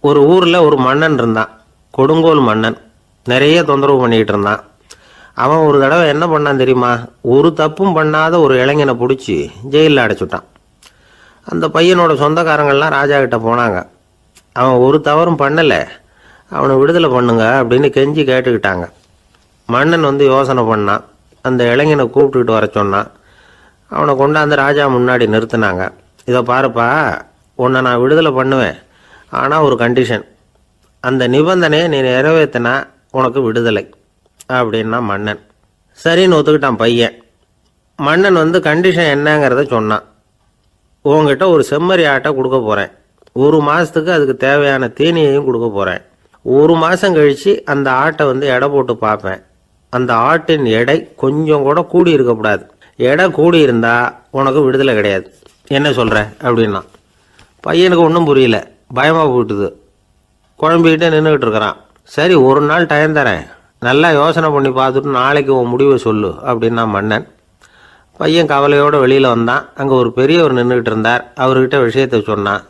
ஒரு ஊரில் ஒரு மன்னன் இருந்தான். கொடுங்கோல் மன்னன். நிறைய தொந்தரவு பண்ணிக்கிட்டு இருந்தான். அவன் ஒரு தடவை என்ன பண்ணான் தெரியுமா? ஒரு தப்பும் பண்ணாத ஒரு இளைஞனை பிடிச்சி ஜெயிலில் அடைச்சுட்டான். அந்த பையனோட சொந்தக்காரங்கள்லாம் ராஜா கிட்ட போனாங்க. அவன் ஒரு தவறும் பண்ணலை, அவனை விடுதலை பண்ணுங்க அப்படின்னு கெஞ்சி கேட்டுக்கிட்டாங்க. மன்னன் யோசனை பண்ணான். அந்த இளைஞனை கூப்பிட்டுக்கிட்டு வர சொன்னான். அவனை கொண்டாந்து ராஜா முன்னாடி நிறுத்தினாங்க. இதை பாருப்பா, உன்னை நான் விடுதலை பண்ணுவேன், ஆனால் ஒரு கண்டிஷன். அந்த நிபந்தனையை நீ நிறைவேற்றினா உனக்கு விடுதலை அப்படின்னா மன்னன். சரின்னு ஒத்துக்கிட்டான் பையன். மன்னன் கண்டிஷன் என்னங்கிறத சொன்னான். உங்ககிட்ட ஒரு செம்மறி ஆட்டை கொடுக்க போகிறேன். 1 மாதத்துக்கு அதுக்கு தேவையான தீனியையும் கொடுக்க போகிறேன். 1 மாதம் கழித்து அந்த ஆட்டை எடை போட்டு பார்ப்பேன். அந்த ஆட்டின் எடை கொஞ்சம் கூட கூடி இருக்கக்கூடாது. எடை கூடி இருந்தால் உனக்கு விடுதலை கிடையாது. என்ன சொல்கிற அப்படின்னா. பையனுக்கு ஒன்றும் புரியல, பயமாக போயிட்டுது. குழம்பிக்கிட்டே நின்றுக்கிட்டு இருக்கிறான். சரி, ஒரு நாள் டைம் தரேன், நல்லா யோசனை பண்ணி பார்த்துட்டு நாளைக்கு உன் முடிவை சொல்லு அப்படின்னா மன்னன். பையன் கவலையோடு வெளியில் வந்தான். அங்கே ஒரு பெரியவர் நின்றுக்கிட்டு இருந்தார். அவர்கிட்ட விஷயத்தை சொன்னான்.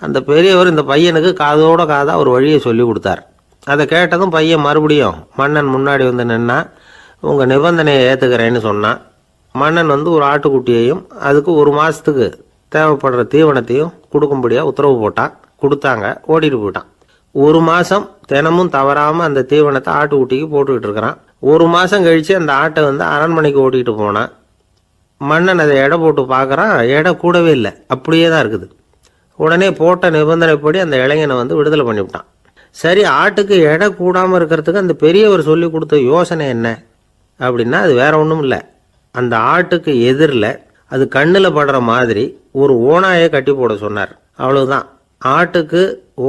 அந்த பெரியவர் இந்த பையனுக்கு காதோட காதாக ஒரு வழியை சொல்லி கொடுத்தார். அதை கேட்டதும் பையன் மறுபடியும் மன்னன் முன்னாடி நின்னா, உங்கள் நிபந்தனையை ஏற்றுக்கிறேன்னு சொன்னான். மன்னன் ஒரு ஆட்டுக்குட்டியையும் அதுக்கு 1 மாதத்துக்கு தேவைப்படுற தீவனத்தையும் கொடுக்கும்படியாக உத்தரவு போட்டான். கொடுத்தாங்க. ஓடிட்டு போயிட்டான். 1 மாதம் தினமும் தவறாமல் அந்த தீவனத்தை ஆட்டுக்குட்டிக்கு போட்டுக்கிட்டு இருக்கிறான். 1 மாதம் கழித்து அந்த ஆட்டை அரண்மனைக்கு ஓட்டிகிட்டு போனான். மன்னன் அதை எடை போட்டு பார்க்குறான். எடை கூடவே இல்லை, அப்படியே தான் இருக்குது. உடனே போட்ட நிபந்தனைப்படி அந்த இளைஞனை விடுதலை பண்ணிவிட்டான். சரி, ஆட்டுக்கு எடை கூடாமல் இருக்கிறதுக்கு அந்த பெரியவர் சொல்லி கொடுத்த யோசனை என்ன அப்படின்னா, அது வேற ஒன்றும் இல்லை. அந்த ஆட்டுக்கு எதிரில் அது கண்ணில் படுற மாதிரி ஒரு ஓநாயை கட்டி போட சொன்னார். அவ்வளவுதான். ஆட்டுக்கு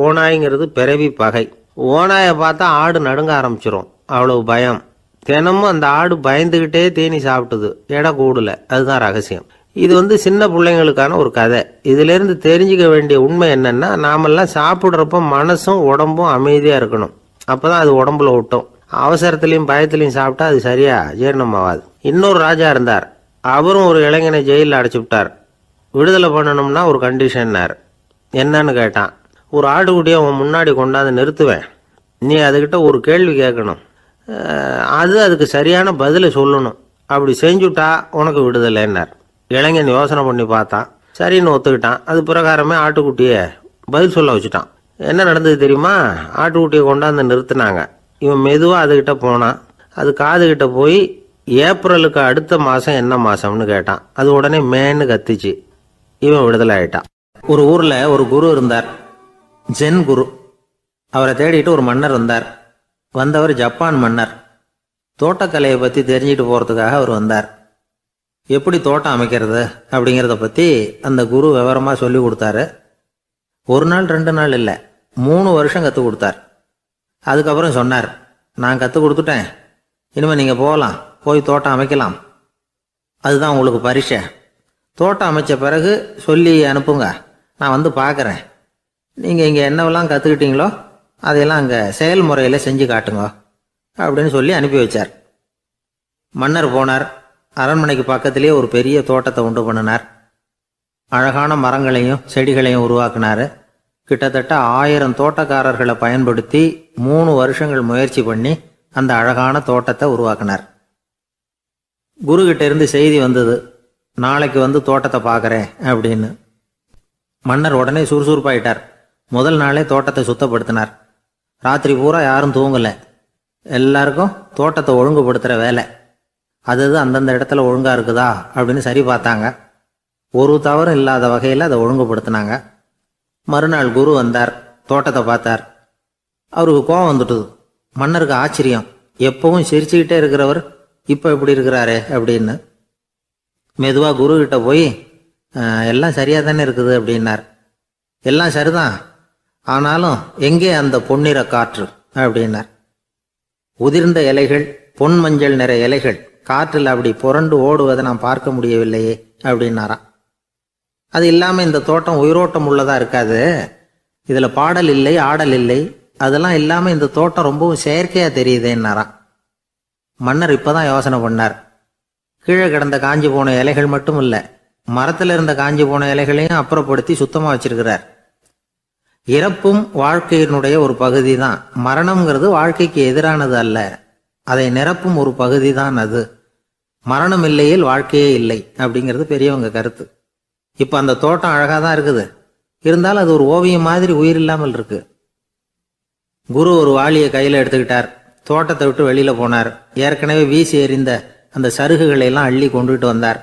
ஓநாய்ங்கிறது பிறவி பகை. ஓநாயை பார்த்தா ஆடு நடுங்க ஆரம்பிச்சிரும், அவ்வளவு பயம். தினமும் அந்த ஆடு பயந்துக்கிட்டே தேனி சாப்பிட்டுது, எடை கூடல. அதுதான் ரகசியம். இது சின்ன பிள்ளைங்களுக்கான ஒரு கதை. இதிலிருந்து தெரிஞ்சுக்க வேண்டிய உண்மை என்னன்னா, நாமெல்லாம் சாப்பிட்றப்ப மனசும் உடம்பும் அமைதியாக இருக்கணும். அப்போதான் அது உடம்புல ஒட்டும். அவசரத்துலையும் பயத்துலையும் சாப்பிட்டா அது சரியா ஜீரணமாகாது. இன்னொரு ராஜா இருந்தார். அவரும் ஒரு இளைஞனை ஜெயிலில் அடைச்சி விட்டார். விடுதலை பண்ணணும்னா ஒரு கண்டிஷன்னார். என்னன்னு கேட்டான். ஒரு ஆட்டுக்குட்டியை அவன் முன்னாடி கொண்டாந்து நிறுத்துவேன், நீ அதுக்கிட்ட ஒரு கேள்வி கேட்கணும், அதுக்கு சரியான பதிலை சொல்லணும். அப்படி செஞ்சுட்டா உனக்கு விடுதலைன்னார். இளைஞன் யோசனை பண்ணி பார்த்தான். சரின்னு ஒத்துக்கிட்டான். அது பிரகாரமே ஆட்டுக்குட்டியை பதில் சொல்ல வச்சுட்டான். என்ன நடந்தது தெரியுமா? ஆட்டுக்குட்டியை கொண்டாந்து நிறுத்தினாங்க. இவன் மெதுவாக அதுக்கிட்ட போனான். அது காதுகிட்ட போய் ஏப்ரலுக்கு அடுத்த மாதம் என்ன மாதம்னு கேட்டான். அது உடனே மேன்னு கத்திச்சு. இவன் விடுதலை ஆயிட்டான். ஒரு ஊரில் ஒரு குரு இருந்தார், ஜென் குரு. அவரை தேடிட்டு ஒரு மன்னர் வந்தார். வந்தவர் ஜப்பான் மன்னர். தோட்டக்கலையை பற்றி தெரிஞ்சுட்டு போகிறதுக்காக அவர் வந்தார். எப்படி தோட்டம் அமைக்கிறது அப்படிங்கிறத பற்றி அந்த குரு விவரமாக சொல்லி கொடுத்தாரு. 1 நாள் 2 நாள் இல்லை, 3 வருஷம் கற்றுக் கொடுத்தார். அதுக்கப்புறம் சொன்னார், நான் கற்றுக் கொடுத்துட்டேன், இனிமேல் நீங்கள் போகலாம், போய் தோட்டம் அமைக்கலாம். அதுதான் உங்களுக்கு பரிசை. தோட்டம் அமைச்ச பிறகு சொல்லி அனுப்புங்க, நான் பார்க்குறேன். நீங்கள் இங்கே என்னவெல்லாம் கற்றுக்கிட்டீங்களோ அதையெல்லாம் அங்கே செயல்முறையில் செஞ்சு காட்டுங்க அப்படின்னு சொல்லி அனுப்பி வச்சார். மன்னர் போனார். அரண்மனைக்கு பக்கத்திலே ஒரு பெரிய தோட்டத்தை உண்டு பண்ணினார். அழகான மரங்களையும் செடிகளையும் உருவாக்கினார். கிட்டத்தட்ட 1000 தோட்டக்காரர்களை பயன்படுத்தி 3 வருஷங்கள் முயற்சி பண்ணி அந்த அழகான தோட்டத்தை உருவாக்கினார். குருகிட்ட இருந்து செய்தி வந்தது, நாளைக்கு தோட்டத்தை பார்க்குறேன் அப்படின்னு. மன்னர் உடனே சுறுசுறுப்பாயிட்டார். முதல் நாளே தோட்டத்தை சுத்தப்படுத்தினார். ராத்திரி பூரா யாரும் தூங்கலை. எல்லாருக்கும் தோட்டத்தை ஒழுங்குபடுத்துகிற வேலை. அது அந்தந்த இடத்துல ஒழுங்காக இருக்குதா அப்படின்னு சரி பார்த்தாங்க. ஒரு தவறும் இல்லாத வகையில் அதை ஒழுங்குபடுத்தினாங்க. மறுநாள் குரு வந்தார், தோட்டத்தை பார்த்தார். அவருக்கு கோபம் வந்துட்டுது. மன்னருக்கு ஆச்சரியம், எப்பவும் சிரிச்சுக்கிட்டே இருக்கிறவர் இப்போ இப்படி இருக்கிறாரே அப்படின்னு. மெதுவாக குரு கிட்ட போய், எல்லாம் சரியாக தானே இருக்குது அப்படின்னார். எல்லாம் சரிதான், ஆனாலும் எங்கே அந்த பொன்னிற காற்று அப்படின்னார். உதிர்ந்த இலைகள், பொன் மஞ்சள் நிற இலைகள் காற்றில் அப்படி புரண்டு ஓடுவதை நான் பார்க்க முடியவில்லையே அப்படின்னாராம். அது இல்லாமல் இந்த தோட்டம் உயிரோட்டம் உள்ளதாக இருக்காது, இதில் பாடல் இல்லை, ஆடல் இல்லை, அதெல்லாம் இல்லாமல் இந்த தோட்டம் ரொம்பவும் செயற்கையாக தெரியுதேன்னாராம். மன்னர் இப்போதான் யோசனை பண்ணார். கீழே கிடந்த காஞ்சி போன இலைகள் மட்டும் இல்லை, மரத்தில் இருந்த காஞ்சி போன இலைகளையும் அப்புறப்படுத்தி சுத்தமாக வச்சிருக்கிறார். இறப்பும் வாழ்க்கையினுடைய ஒரு பகுதி தான். மரணம்ங்கிறது வாழ்க்கைக்கு எதிரானது அல்ல, அதை நிரப்பும் ஒரு பகுதி தான் அது. மரணம் இல்லையில் வாழ்க்கையே இல்லை அப்படிங்கிறது பெரியவங்க கருத்து. இப்போ அந்த தோட்டம் அழகாக தான் இருக்குது, இருந்தாலும் அது ஒரு ஓவியம் மாதிரி உயிர் இல்லாமல் இருக்கு. குரு ஒரு வாளியை கையில் எடுத்துக்கிட்டார், தோட்டத்தை விட்டு வெளியில போனார். ஏற்கனவே வீசி எறிந்த அந்த சருகுகளை எல்லாம் அள்ளி கொண்டுட்டு வந்தார்.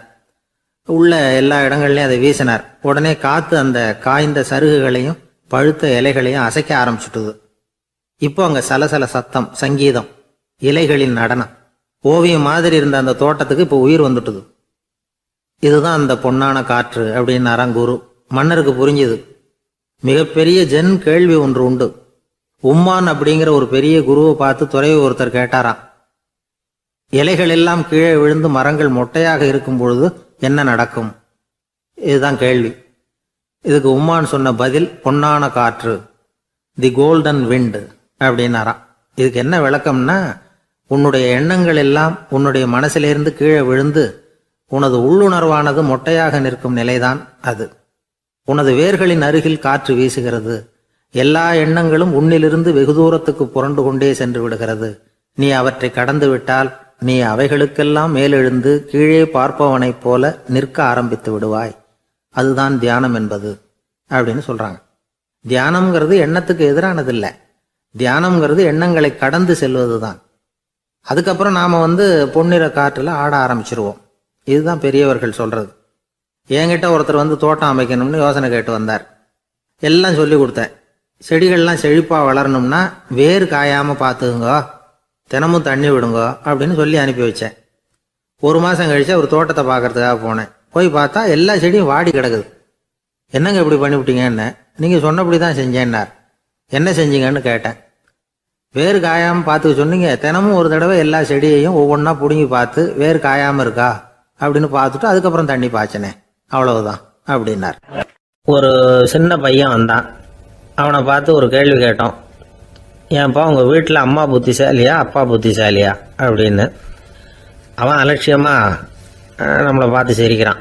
உள்ள எல்லா இடங்கள்லையும் அதை வீசினார். உடனே காத்து அந்த காய்ந்த சருகுகளையும் பழுத்த இலைகளையும் அசைக்க ஆரம்பிச்சுட்டுது. இப்போ அங்க சலசல சத்தம், சங்கீதம், இலைகளின் நடனம், ஓவியம் மாதிரி இருந்த அந்த தோட்டத்துக்கு இப்போ உயிர் வந்துட்டுது. இதுதான் அந்த பொன்னான காற்று அப்படின்னாராம் குரு. மன்னருக்கு புரிஞ்சுது. மிகப்பெரிய ஜென் கேள்வி ஒன்று உண்டு. உம்மான் அப்படிங்கிற ஒரு பெரிய குருவை பார்த்து துறவி ஒருத்தர் கேட்டாராம், இலைகள் எல்லாம் கீழே விழுந்து மரங்கள் மொட்டையாக இருக்கும் பொழுது என்ன நடக்கும்? இதுதான் கேள்வி. இதுக்கு உம்மான் சொன்ன பதில் பொன்னான காற்று, தி கோல்டன் விண்ட் அப்படின்னாராம். இதுக்கு என்ன விளக்கம்னா, உன்னுடைய எண்ணங்கள் எல்லாம் உன்னுடைய மனசிலிருந்து கீழே விழுந்து உனது உள்ளுணர்வானது மொட்டையாக நிற்கும் நிலைதான் அது. உனது வேர்களின் அருகில் காற்று வீசுகிறது. எல்லா எண்ணங்களும் உன்னிலிருந்து வெகு தூரத்துக்கு புரண்டு கொண்டே சென்று விடுகிறது. நீ அவற்றை கடந்து விட்டால் நீ அவைகளுக்கெல்லாம் மேலெழுந்து கீழே பார்ப்பவனைப் போல நிற்க ஆரம்பித்து விடுவாய். அதுதான் தியானம் என்பது அப்படின்னு சொல்றாங்க. தியானம்ங்கிறது எண்ணத்துக்கு எதிரானதில்லை, தியானம்ங்கிறது எண்ணங்களை கடந்து செல்வது தான். அதுக்கப்புறம் நாம பொன்னிற காற்றுல ஆட ஆரம்பிச்சிருவோம். இதுதான் பெரியவர்கள் சொல்றது. என்கிட்ட ஒருத்தர் தோட்டம் அமைக்கணும்னு யோசனை கேட்டு வந்தார். எல்லாம் சொல்லி கொடுத்தேன். செடிகள்லாம் செழிப்பா வளரணும்னா வேர் காயாம பார்த்துக்குங்க, தினமும் தண்ணி விடுங்க அப்படின்னு சொல்லி அனுப்பி வச்சேன். ஒரு மாசம் கழிச்சு ஒரு தோட்டத்தை பார்க்கறதுக்காக போனேன். போய் பார்த்தா எல்லா செடியும் வாடி கிடக்குது. என்னங்க இப்படி பண்ணிவிட்டீங்கன்னு. நீங்க சொன்னபடிதான் செஞ்சேன்னார். என்ன செஞ்சீங்கன்னு கேட்டேன். வேர் காயாம பார்த்துக்க சொன்னீங்க, தினமும் ஒரு தடவை எல்லா செடியையும் ஒவ்வொன்றா பிடுங்கி பார்த்து வேர் காயாம இருக்கா அப்படின்னு பார்த்துட்டு அதுக்கப்புறம் தண்ணி பாய்ச்சனே, அவ்வளவுதான் அப்படின்னார். ஒரு சின்ன பையன் வந்தான். அவனை பார்த்து ஒரு கேள்வி கேட்டோம். ஏன்ப்பா உங்கள் வீட்டில் அம்மா புத்திசாலியா அப்பா புத்திசாலியா அப்படின்னு. அவன் அலட்சியமாக நம்மளை பார்த்து சிரிக்கிறான்.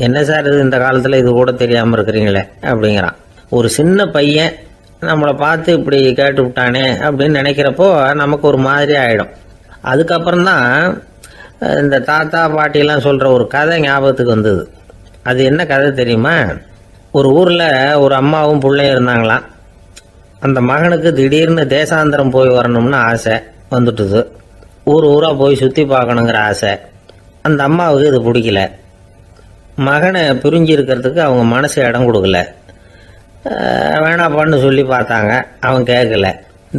என்ன சார் இது, இந்த காலத்தில் இது கூட தெரியாமல் இருக்கிறீங்களே அப்படிங்கிறான். ஒரு சின்ன பையன் நம்மளை பார்த்து இப்படி கேட்டு விட்டானே அப்படின்னு நினைக்கிறப்போ நமக்கு ஒரு மாதிரி ஆகிடும். அதுக்கப்புறம்தான் இந்த தாத்தா பாட்டிலாம் சொல்கிற ஒரு கதை ஞாபகத்துக்கு வந்தது. அது என்ன கதை தெரியுமா? ஒரு ஊரில் ஒரு அம்மாவும் பிள்ளையும் இருந்தாங்களாம். அந்த மகனுக்கு திடீர்னு தேசாந்திரம் போய் வரணும்னு ஆசை வந்துட்டுது. ஊராக போய் சுற்றி பார்க்கணுங்கிற ஆசை. அந்த அம்மாவுக்கு இது பிடிக்கல. மகனை பிரிஞ்சு இருக்கிறதுக்கு அவங்க மனசு இடம் கொடுக்கல. வேணாப்பான்னு சொல்லி பார்த்தாங்க, அவன் கேட்கல.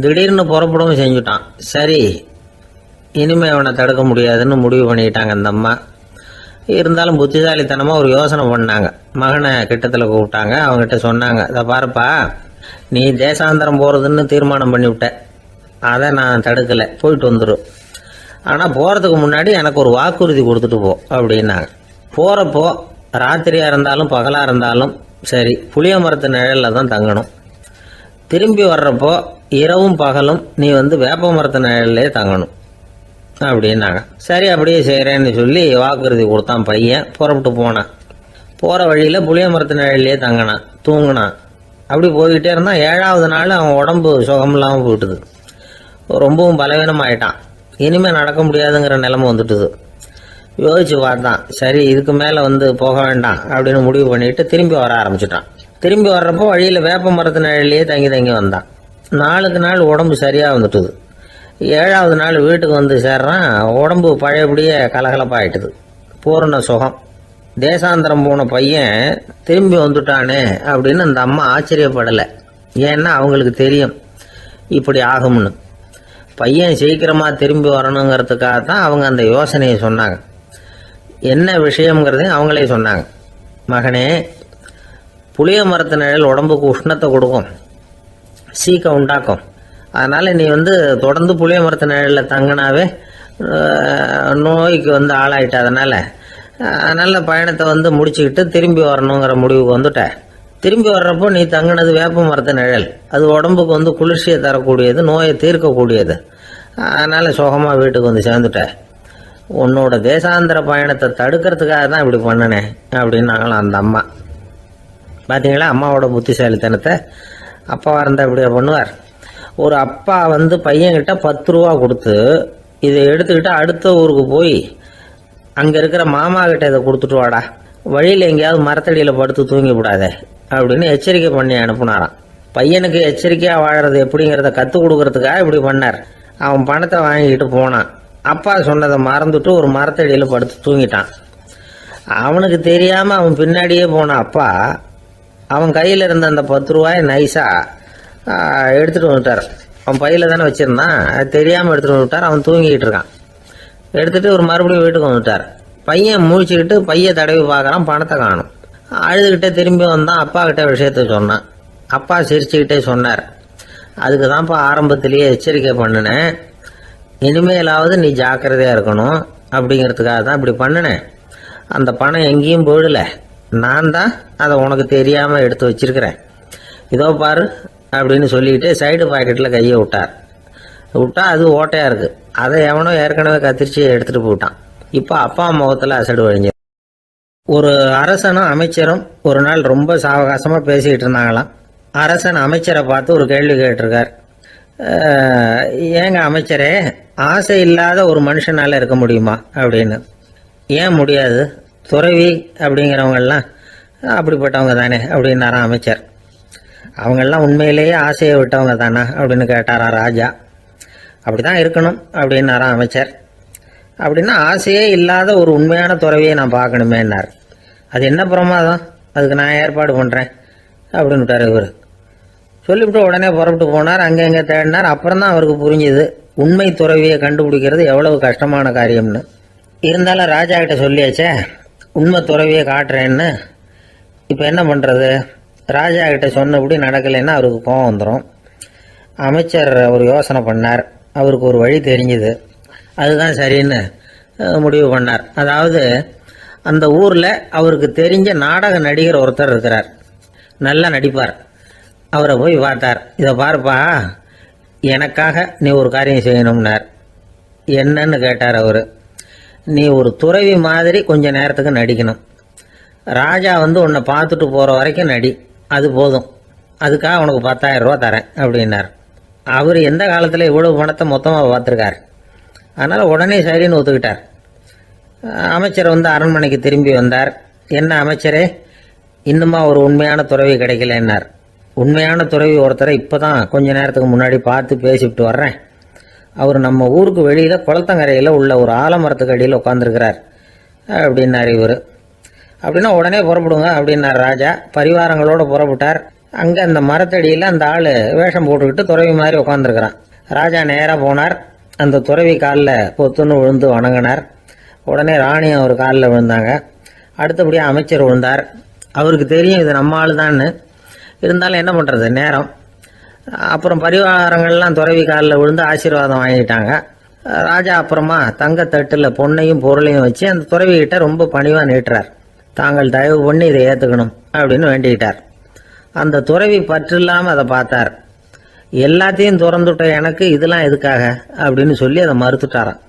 திடீர்னு புறப்படவும் செஞ்சுட்டான். சரி, இனிமேல் அவனை தடுக்க முடியாதுன்னு முடிவு பண்ணிக்கிட்டாங்க அந்த அம்மா. இருந்தாலும் புத்திசாலித்தனமாக ஒரு யோசனை பண்ணாங்க. மகனை கிட்டத்தில் கூப்பிட்டாங்க. அவங்ககிட்ட சொன்னாங்க, இதை பாருப்பா, நீ தேசாந்திரம் போகிறதுன்னு தீர்மானம் பண்ணிவிட்ட, அதை நான் தடுக்கலை, போயிட்டு வந்துடும். ஆனால் போகிறதுக்கு முன்னாடி எனக்கு ஒரு வாக்குறுதி கொடுத்துட்டு போ அப்படின்னாங்க. போகிறப்போ ராத்திரியாக இருந்தாலும் பகலாக இருந்தாலும் சரி புளிய மரத்து நிழலில் தான் தங்கணும். திரும்பி வர்றப்போ இரவும் பகலும் நீ வேப்ப மரத்து நிழல்லே தங்கணும் அப்படின்னாங்க. சரி அப்படியே செய்கிறேன்னு சொல்லி வாக்குறுதி கொடுத்தான் பையன். புறப்பட்டு போனான். போகிற வழியில் புளிய மரத்து நிழல்லே தங்கினான், தூங்கினான். அப்படி போய்கிட்டே இருந்தான். 7வது நாள் அவன் உடம்பு சுகம் இல்லாமல் போயிட்டுது. ரொம்பவும் பலவீனமாயிட்டான். இனிமேல் நடக்க முடியாதுங்கிற நிலைமை வந்துட்டுது. யோசிச்சு பார்த்தான். சரி, இதுக்கு மேலே போக வேண்டாம் அப்படின்னு முடிவு பண்ணிட்டு திரும்பி வர ஆரம்பிச்சுட்டான். திரும்பி வர்றப்போ வழியில் வேப்ப மரத்து நிழல்லையே தங்கி வந்தான். நாளுக்கு நாள் உடம்பு சரியாக வந்துட்டுது. 7வது நாள் வீட்டுக்கு சேர்றான். உடம்பு பழையபடியே கலகலப்பாயிட்டுது. பூரண சுகம். தேசாந்திரம் போன பையன் திரும்பி வந்துட்டானே அப்படின்னு அந்த அம்மா ஆச்சரியப்படலை. ஏன்னா அவங்களுக்கு தெரியும் இப்படி ஆகும்னு. பையன் சீக்கிரமாக திரும்பி வரணுங்கிறதுக்காக தான் அவங்க அந்த யோசனையை சொன்னாங்க. என்ன விஷயங்கிறதையும் அவங்களே சொன்னாங்க. மகனே, புளிய மரத்து நிழல் உடம்புக்கு உஷ்ணத்தை கொடுக்கும், சீக்கம் உண்டாக்கும். அதனால் நீ தொடர்ந்து புளிய மரத்து நிழலில் தங்கினாவே நோய்க்கு ஆளாயிட்ட. அதனால் பயணத்தை முடிச்சுக்கிட்டு திரும்பி வரணுங்கிற முடிவுக்கு வந்துட்ட. திரும்பி வர்றப்போ நீ தங்கினது வேப்ப மரத்து நிழல். அது உடம்புக்கு குளிர்ச்சியை தரக்கூடியது, நோயை தீர்க்கக்கூடியது. அதனால் சுகமாக வீட்டுக்கு சேர்ந்துட்ட. உன்னோட தேசாந்திர பயணத்தை தடுக்கிறதுக்காக தான் இப்படி பண்ணினேன் அப்படின்னாங்களாம் அந்த அம்மா. பார்த்தீங்களா அம்மாவோட புத்திசாலித்தனத்தை? அப்பாவாக இருந்தால் இப்படியா பண்ணுவார்? ஒரு அப்பா பையன்கிட்ட 10 ரூபா கொடுத்து இதை எடுத்துக்கிட்டு அடுத்த ஊருக்கு போய் அங்கே இருக்கிற மாமா கிட்ட இதை கொடுத்துட்டு வாடா, வழியில் எங்கேயாவது மரத்தடியில் படுத்து தூங்கி விடாதே அப்படின்னு எச்சரிக்கை பண்ணி அனுப்புனாராம். பையனுக்கு எச்சரிக்கையாக வாழறது எப்படிங்கிறத கற்றுக் கொடுக்கறதுக்காக இப்படி பண்ணார். அவன் பணத்தை வாங்கிக்கிட்டு போனான். அப்பா சொன்னதை மறந்துட்டு ஒரு மரத்தடியில் படுத்து தூங்கிட்டான். அவனுக்கு தெரியாமல் அவன் பின்னாடியே போன அப்பா அவன் கையில் இருந்த அந்த 10 ரூபாயை நைஸாக எடுத்துகிட்டு வந்துட்டார். அவன் பையில் தானே வச்சுருந்தான், அது தெரியாமல் எடுத்துகிட்டு வந்துட்டார். அவன் தூங்கிக்கிட்டு இருக்கான். எடுத்துகிட்டு ஒரு மறுபடியும் வீட்டுக்கு வந்துட்டார். பையன் முழிச்சுக்கிட்டு பைய தடவி பார்க்குறான், பணத்தை காணும். அழுதுகிட்டே திரும்பி வந்தான். அப்பா கிட்ட விஷயத்த சொன்னான். அப்பா சிரிச்சுக்கிட்டே சொன்னார், அதுக்கு தான்ப்பா ஆரம்பத்திலேயே எச்சரிக்கை பண்ணினேன், இனிமேலாவது நீ ஜாக்கிரதையாக இருக்கணும் அப்படிங்கிறதுக்காக தான் இப்படி பண்ணினேன். அந்த பணம் எங்கேயும் போயிடல, நான் தான் அதை உனக்கு தெரியாமல் எடுத்து வச்சிருக்கிறேன். இதோ பாரு அப்படின்னு சொல்லிட்டு சைடு பாக்கெட்டில் கையை விட்டா அது ஓட்டையாக இருக்குது. அதை எவனோ ஏற்கனவே கத்திரிச்சு எடுத்துகிட்டு போயிட்டான். இப்போ அப்பா முகத்தில் அசடு வழிஞ்சு. ஒரு அரசனும் அமைச்சரும் ஒரு நாள் ரொம்ப சாவகாசமாக பேசிக்கிட்டு இருந்தாங்களாம். அரசன் அமைச்சரை பார்த்து ஒரு கேள்வி கேட்டிருக்கார். ஏங்க அமைச்சரே, ஆசை இல்லாத ஒரு மனுஷனால் இருக்க முடியுமா அப்படின்னு. ஏன் முடியாது, துறவி அப்படிங்கிறவங்கெல்லாம் அப்படிப்பட்டவங்க தானே அப்படின்னாராம் அமைச்சர். அவங்கெல்லாம் உண்மையிலேயே ஆசையை விட்டவங்க தானா அப்படின்னு கேட்டாரா ராஜா. அப்படி தான் இருக்கணும் அப்படின்னாராம் அமைச்சர். அப்படின்னா ஆசையே இல்லாத ஒரு உண்மையான துறவியை நான் பார்க்கணுமேன்னார். அது என்ன பிரமாதம், அதுக்கு நான் ஏற்பாடு பண்ணுறேன் அப்படின்னு விட்டார் இவர். சொல்லிவிட்டு உடனே புறப்பட்டு போனார். அங்கே தேடினார். அப்புறம் தான் அவருக்கு புரிஞ்சுது உண்மை துறவியை கண்டுபிடிக்கிறது எவ்வளவு கஷ்டமான காரியம்னு. இருந்தாலும் ராஜா கிட்ட சொல்லியாச்சே உண்மை துறவியை காட்டுறேன்னு. இப்போ என்ன பண்ணுறது? ராஜா கிட்ட சொன்னபடி நடக்கலைன்னா அவருக்கு கோபம் வந்துடும். அமைச்சர் ஒரு யோசனை பண்ணார். அவருக்கு ஒரு வழி தெரிஞ்சுது. அதுதான் சரின்னு முடிவு பண்ணார். அதாவது அந்த ஊரில் அவருக்கு தெரிஞ்ச நாடக நடிகர் ஒருத்தர் இருக்கிறார், நல்லா நடிப்பார். அவரை போய் பார்த்தார். இதை பாருப்பா, எனக்காக நீ ஒரு காரியம் செய்யணும்னார். என்னன்னு கேட்டார் அவர். நீ ஒரு துறவி மாதிரி கொஞ்ச நேரத்துக்கு நடிக்கணும். ராஜா உன்னை பார்த்துட்டு போகிற வரைக்கும் நடி, அது போதும். அதுக்காக உனக்கு 10,000 ரூபா தரேன் அப்படின்னார். அவர் எந்த காலத்தில் இவ்வளவு பணத்தை மொத்தமாக பார்த்துருக்கார். அதனால் உடனே சரின்னு ஒத்துக்கிட்டார். அமைச்சர் அரண்மனைக்கு திரும்பி வந்தார். என்ன அமைச்சரே, இன்னுமா ஒரு உண்மையான துறவி கிடைக்கலன்னார். உண்மையான துறவி ஒருத்தரை இப்போ தான் கொஞ்ச நேரத்துக்கு முன்னாடி பார்த்து பேசிவிட்டு வர்றேன். அவர் நம்ம ஊருக்கு வெளியில் குளத்தங்கரையில் உள்ள ஒரு ஆலமரத்துக்கு அடியில் உட்காந்துருக்கிறார் அப்படின்னார் இவர். அப்படின்னா உடனே புறப்படுங்க அப்படின்னார் ராஜா. பரிவாரங்களோடு புறப்பட்டார். அங்கே அந்த மரத்தடியில் அந்த ஆள் வேஷம் போட்டுக்கிட்டு துறவி மாதிரி உட்காந்துருக்கிறான். ராஜா நேராக போனார். அந்த துறவி காலில் பொத்துன்னு விழுந்து வணங்கினார். உடனே ராணி அவர் காலில் விழுந்தாங்க. அடுத்தபடியாக அமைச்சர் விழுந்தார். அவருக்கு தெரியும் இது நம்ம ஆள் தான்னு. இருந்தாலும் என்ன பண்ணுறது, நேரம். அப்புறம் பரிவாரங்கள்லாம் துறவி காலில் விழுந்து ஆசீர்வாதம் வாங்கிட்டாங்க. ராஜா அப்புறமா தங்கத்தட்டில் பொண்ணையும் பொருளையும் வச்சு அந்த துறவிகிட்ட ரொம்ப பணிவாக நீட்டுறார். தாங்கள் தயவு பண்ணி இதை ஏற்றுக்கணும் அப்படின்னு வேண்டிக்கிட்டார். அந்த துறவி பற்று இல்லாமல் அதை பார்த்தார். எல்லாத்தையும் திறந்துட்ட எனக்கு இதெல்லாம் எதுக்காக அப்படின்னு சொல்லி அதை மறுத்துட்டாராம்.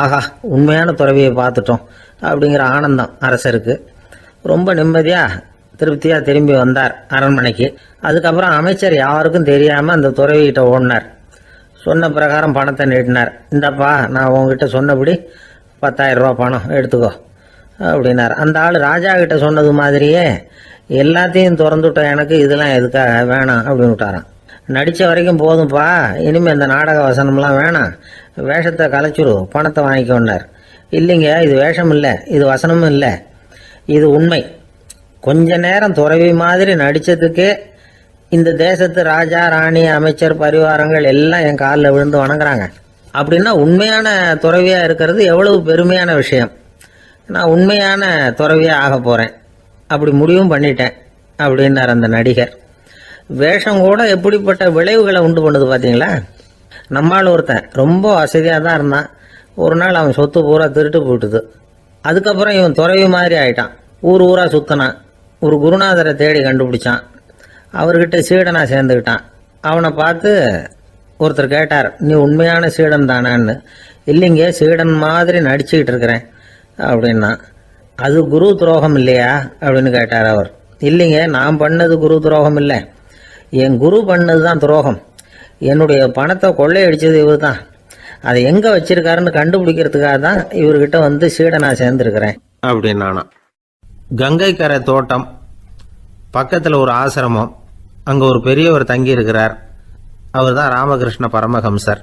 ஆஹா, உண்மையான துறவியை பார்த்துட்டோம் அப்படிங்கிற ஆனந்தம் அரசருக்கு. ரொம்ப நிம்மதியாக திருப்தியாக திரும்பி வந்தார் அரண்மனைக்கு. அதுக்கப்புறம் அமைச்சர் யாருக்கும் தெரியாமல் அந்த துறவிகிட்ட ஓடினார். சொன்ன பிரகாரம் பணத்தை நீட்டினார். இந்தப்பா, நான் உங்ககிட்ட சொன்னபடி 10,000 ரூபா பணம் எடுத்துக்கோ அப்படின்னார். அந்த ஆள் ராஜா கிட்ட சொன்னது மாதிரியே எல்லாத்தையும் திறந்துட்ட எனக்கு இதெல்லாம் எதுக்காக வேணாம் அப்படின்னு விட்டாராம். நடித்த வரைக்கும் போதும்ப்பா, இனிமேல் இந்த நாடக வசனம்லாம் வேணாம், வேஷத்தை கலைச்சிரு, பணத்தை வாங்கிக்கொண்டார். இல்லைங்க, இது வேஷம் இல்லை, இது வசனமும் இல்லை, இது உண்மை. கொஞ்ச நேரம் துறவி மாதிரி நடித்ததுக்கே இந்த தேசத்து ராஜா ராணி அமைச்சர் பரிவாரங்கள் எல்லாம் என் காலில் விழுந்து வணங்குறாங்க. அப்படின்னா உண்மையான துறவியாக இருக்கிறது எவ்வளவு பெருமையான விஷயம். நான் உண்மையான துறவியாக ஆக போகிறேன், அப்படி முடிவும் பண்ணிட்டேன் அப்படின்னார் அந்த நடிகர். வேஷம் கூட எப்படிப்பட்ட விளைவுகளை உண்டு பண்ணுது பார்த்தீங்களா. நம்மால் ஒருத்தன் ரொம்ப வசதியாக தான் இருந்தான். ஒரு நாள் அவன் சொத்து பூரா திருட்டு போட்டுது. அதுக்கப்புறம் இவன் துறவி மாதிரி ஆயிட்டான். ஊர் ஊராக சுற்றினான். ஒரு குருநாதரை தேடி கண்டுபிடிச்சான். அவர்கிட்ட சீடனாக சேர்ந்துக்கிட்டான். அவனை பார்த்து ஒருத்தர் கேட்டார், நீ உண்மையான சீடன் தானான்னு. இல்லைங்க, சீடன் மாதிரி நடிச்சுக்கிட்டு இருக்கிறேன் அப்படின்னா. அது குரு துரோகம் இல்லையா அப்படின்னு கேட்டார் அவர். இல்லைங்க, நான் பண்ணது குரு துரோகம் இல்லை. என் குரு பண்ணது தான் துரோகம். என்னுடைய பணத்தை கொள்ளையடிச்சது இவர் தான். அதை எங்கே வச்சிருக்காருன்னு கண்டுபிடிக்கிறதுக்காக தான் இவர்கிட்ட வந்து சீடனா சேர்ந்துருக்கிறேன் அப்படின்னானா. கங்கை கரை தோட்டம் பக்கத்தில் ஒரு ஆசிரமம், அங்கே ஒரு பெரியவர் தங்கி இருக்கிறார். அவர் தான் ராமகிருஷ்ண பரமஹம்சர்.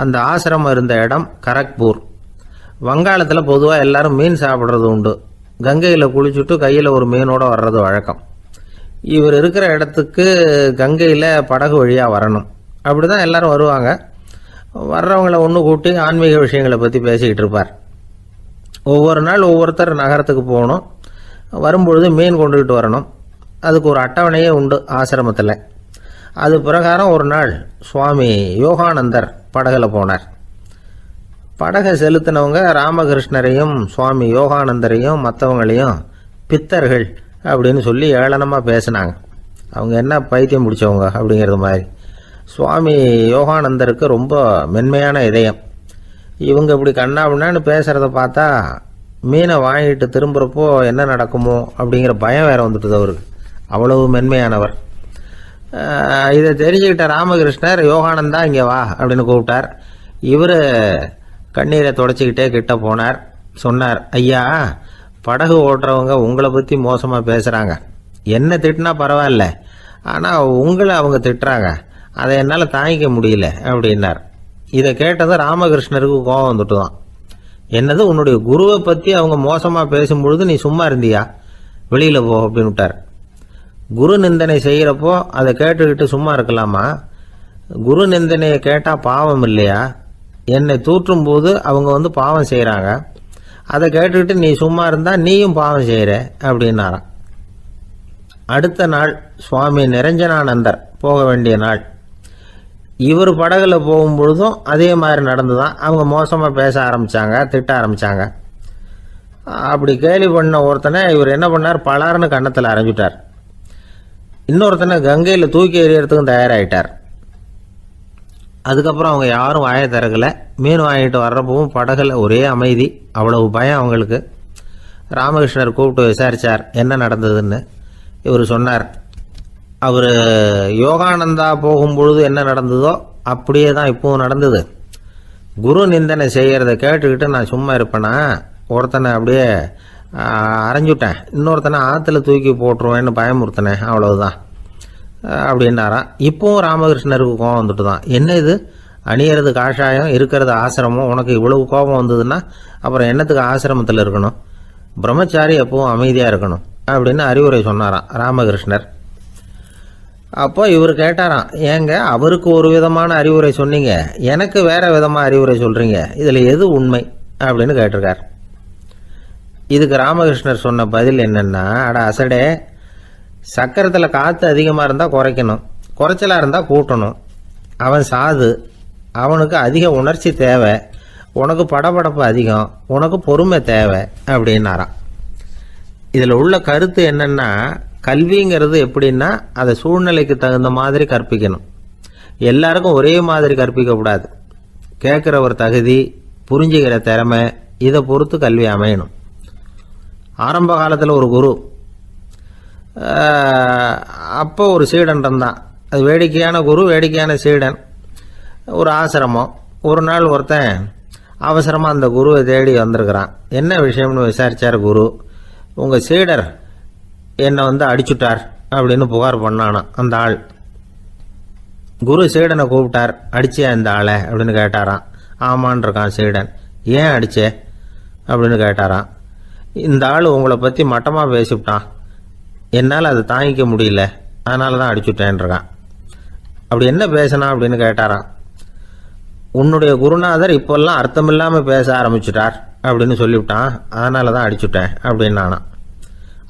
அந்த ஆசிரமம் இருந்த இடம் கரக்பூர். வங்காளத்தில் பொதுவாக எல்லாரும் மீன் சாப்பிட்றது உண்டு. கங்கையில் குளிச்சுட்டு கையில் ஒரு மீனோடு வர்றது வழக்கம். இவர் இருக்கிற இடத்துக்கு கங்கையில் படகு வழியாக வரணும். அப்படி தான் எல்லாரும் வருவாங்க. வர்றவங்கள ஒன்று கூட்டி ஆன்மீக விஷயங்களை பற்றி பேசிக்கிட்டு இருப்பார். ஒவ்வொரு நாள் ஒவ்வொருத்தர் நகரத்துக்கு போகணும். வரும்பொழுது மீன் கொண்டுகிட்டு வரணும். அதுக்கு ஒரு அட்டவணையே உண்டு ஆசிரமத்தில். அது பிரகாரம் ஒரு நாள் சுவாமி யோகானந்தர் படகில் போனார். படகை செலுத்தினவங்க ராமகிருஷ்ணரையும் சுவாமி யோகானந்தரையும் மற்றவங்களையும் பித்தர்கள் அப்படின்னு சொல்லி ஏளனமாக பேசினாங்க. அவங்க என்ன பைத்தியம் பிடிச்சவங்க அப்படிங்கிறது மாதிரி. சுவாமி யோகானந்தருக்கு ரொம்ப மென்மையான இதயம். இவங்க இப்படி கண்ணாபின்னான்னு பேசுகிறத பார்த்தா மீனை வாங்கிட்டு திரும்புகிறப்போ என்ன நடக்குமோ அப்படிங்கிற பயம் வேற வந்துட்டுது அவருக்கு. அவ்வளவு மென்மையானவர். இதை தெரிஞ்சுக்கிட்ட ராமகிருஷ்ணர் யோகானந்தா இங்கே வா அப்படின்னு கூப்பிட்டார். இவர் கண்ணீரை தொடச்சிக்கிட்டே கிட்ட போனார். சொன்னார், ஐயா, படகு ஓட்டுறவங்க உங்களை பற்றி மோசமாக பேசுகிறாங்க. என்ன திட்டினா பரவாயில்ல, ஆனால் உங்களை அவங்க திட்டுறாங்க. அதை என்னால் தாங்கிக்க முடியல அப்படின்னார். இதை கேட்டதும் ராமகிருஷ்ணருக்கு கோபம் வந்துட்டு தான். என்னது, உன்னுடைய குருவை பற்றி அவங்க மோசமாக பேசும்பொழுது நீ சும்மா இருந்தியா? வெளியில் போ அப்படின்னு விட்டார். குரு நிந்தனை செய்கிறப்போ அதை கேட்டுக்கிட்டு சும்மா இருக்கலாமா? குரு நிந்தனையை கேட்டால் பாவம் இல்லையா? என்னை தூற்றும் போது அவங்க வந்து பாவம் செய்கிறாங்க. அதை கேட்டுக்கிட்டு நீ சும்மா இருந்தால் நீயும் பாவம் செய்கிற அப்படின்னாராம். அடுத்த நாள் சுவாமி நிரஞ்சனானந்தர் போக வேண்டிய நாள். இவர் படகுல போகும்பொழுதும் அதே மாதிரி நடந்துதான். அவங்க மோசமாக பேச ஆரம்பித்தாங்க, திட்ட ஆரம்பித்தாங்க. அப்படி கேலி பண்ண ஒருத்தனை இவர் என்ன பண்ணார், பலார்னு கன்னத்தில் அரைஞ்சிட்டார். இன்னொருத்தனை கங்கையில் தூக்கி எறியறதுக்கும் தயாராகிட்டார். அதுக்கப்புறம் அவங்க யாரும் வாயை திறக்கலை. மீன் வாங்கிட்டு வர்றப்பவும் படகுல ஒரே அமைதி. அவ்வளவு பயம் அவங்களுக்கு. ராமகிருஷ்ணர் கூப்பிட்டு விசாரித்தார் என்ன நடந்ததுன்னு. இவர் சொன்னார், அவர் யோகானந்தா போகும்பொழுது என்ன நடந்ததோ அப்படியே தான் இப்பவும் நடந்தது. குரு நிந்தனை செய்கிறத கேட்டுக்கிட்டு நான் சும்மா இருப்பேனா? ஒருத்தனை அப்படியே அரைஞ்சுட்டேன், இன்னொருத்தனை ஆற்றுல தூக்கி போட்டுருவேன்னு பயமுறுத்தினேன், அவ்வளவுதான் அப்படின்னாராம். இப்பவும் ராமகிருஷ்ணருக்கு கோபம் வந்துட்டு தான். என்ன இது, அணியறது காஷாயம், இருக்கிறது ஆசிரமம், உனக்கு இவ்வளவு கோபம் வந்ததுன்னா அப்புறம் என்னத்துக்கு ஆசிரமத்தில் இருக்கணும்? பிரம்மச்சாரி எப்பவும் அமைதியாக இருக்கணும் அப்படின்னு அறிவுரை சொன்னாராம் ராமகிருஷ்ணர். அப்போ இவர் கேட்டாராம், ஏங்க அவருக்கு ஒரு விதமான அறிவுரை சொன்னீங்க, எனக்கு வேற விதமாக அறிவுரை சொல்கிறீங்க, இதில் எது உண்மை அப்படின்னு கேட்டிருக்கார். இதுக்கு ராமகிருஷ்ணர் சொன்ன பதில் என்னென்னா, அட அசடே, சக்கரத்தில் காற்று அதிகமாக இருந்தால் குறைக்கணும், குறைச்சலாக இருந்தால் கூட்டணும். அவன் சாது, அவனுக்கு அதிக உணர்ச்சி தேவை, உனக்கு படபடப்பு அதிகம், உனக்கு பொறுமை தேவை அப்படின்னாராம். இதில் உள்ள கருத்து என்னென்னா, கல்விங்கிறது எப்படின்னா அதை சூழ்நிலைக்கு தகுந்த மாதிரி கற்பிக்கணும். எல்லாருக்கும் ஒரே மாதிரி கற்பிக்கக்கூடாது. கேட்குற ஒரு தகுதி, புரிஞ்சுக்கிற திறமை, இதை பொறுத்து கல்வி அமையணும். ஆரம்ப காலத்தில் ஒரு குரு, அப்போ ஒரு சீடன் இருந்தான். அது வேடிக்கையான குரு, வேடிக்கையான சீடன். ஒரு ஆசிரமம். ஒரு நாள் ஒருத்தன் அவசரமாக அந்த குருவை தேடி வந்திருக்கிறான். என்ன விஷயம்னு விசாரித்தார் குரு. உங்கள் சீடர் என்னை வந்து அடிச்சுட்டார் அப்படின்னு புகார் பண்ணானான் அந்த ஆள். குரு சீடனை கூப்பிட்டார். அடிச்சியா இந்த ஆளை அப்படின்னு கேட்டாராம். ஆமான் இருக்கான் சீடன். ஏன் அடிச்சே அப்படின்னு கேட்டாராம். இந்த ஆள் உங்களை பற்றி மட்டமாக பேசிவிட்டான், என்னால் அதை தாங்கிக்க முடியல, அதனால தான் அடிச்சுட்டேன் இருக்கான். அப்படி என்ன பேசினா அப்படின்னு கேட்டாராம். உன்னுடைய குருநாதர் இப்போல்லாம் அர்த்தமில்லாமல் பேச ஆரம்பிச்சுட்டார் அப்படின்னு சொல்லிவிட்டான், அதனால தான் அடிச்சுட்டேன் அப்படின்னு நானாம்.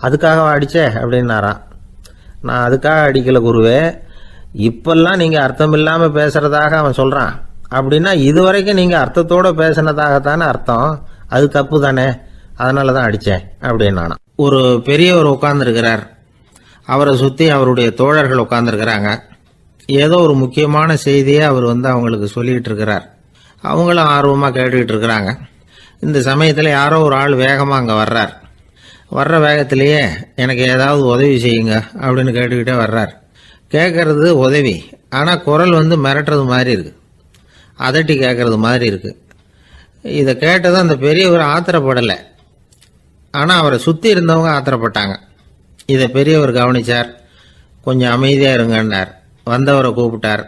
அதுக்காக அடித்தே அப்படின்னாராம். நான் அதுக்காக அடிக்கலை குருவே, இப்பெல்லாம் நீங்கள் அர்த்தம் இல்லாமல் பேசுகிறதாக அவன் சொல்கிறான், அப்படின்னா இதுவரைக்கும் நீங்கள் அர்த்தத்தோடு பேசினதாகத்தானே அர்த்தம், அது தப்பு தானே, அதனால தான் அடித்தேன் அப்படின்னு. ஒரு பெரியவர் உட்கார்ந்துருக்கிறார். அவரை சுற்றி அவருடைய தோழர்கள் உட்கார்ந்துருக்கிறாங்க. ஏதோ ஒரு முக்கியமான செய்தியை அவர் வந்து அவங்களுக்கு சொல்லிக்கிட்டு இருக்கிறார். அவங்களும் ஆர்வமாக கேட்டுக்கிட்டு இருக்கிறாங்க. இந்த சமயத்தில் யாரோ ஒரு ஆள் வேகமாக அங்கே வர்றார். வர்ற வேகத்திலேயே எனக்கு ஏதாவது உதவி செய்யுங்க அப்படின்னு கேட்டுக்கிட்டே வர்றார். கேட்கறது உதவி, ஆனால் குரல் மிரட்டுறது மாதிரி இருக்கு, அதட்டி கேட்கறது மாதிரி இருக்கு. இதை கேட்டதும் அந்த பெரியவர் ஆத்திரப்படலை, ஆனால் அவரை சுற்றி இருந்தவங்க ஆத்திரப்பட்டாங்க. இதை பெரியவர் கவனிச்சார். கொஞ்சம் அமைதியாக இருங்கன்னார். வந்தவரை கூப்பிட்டார்.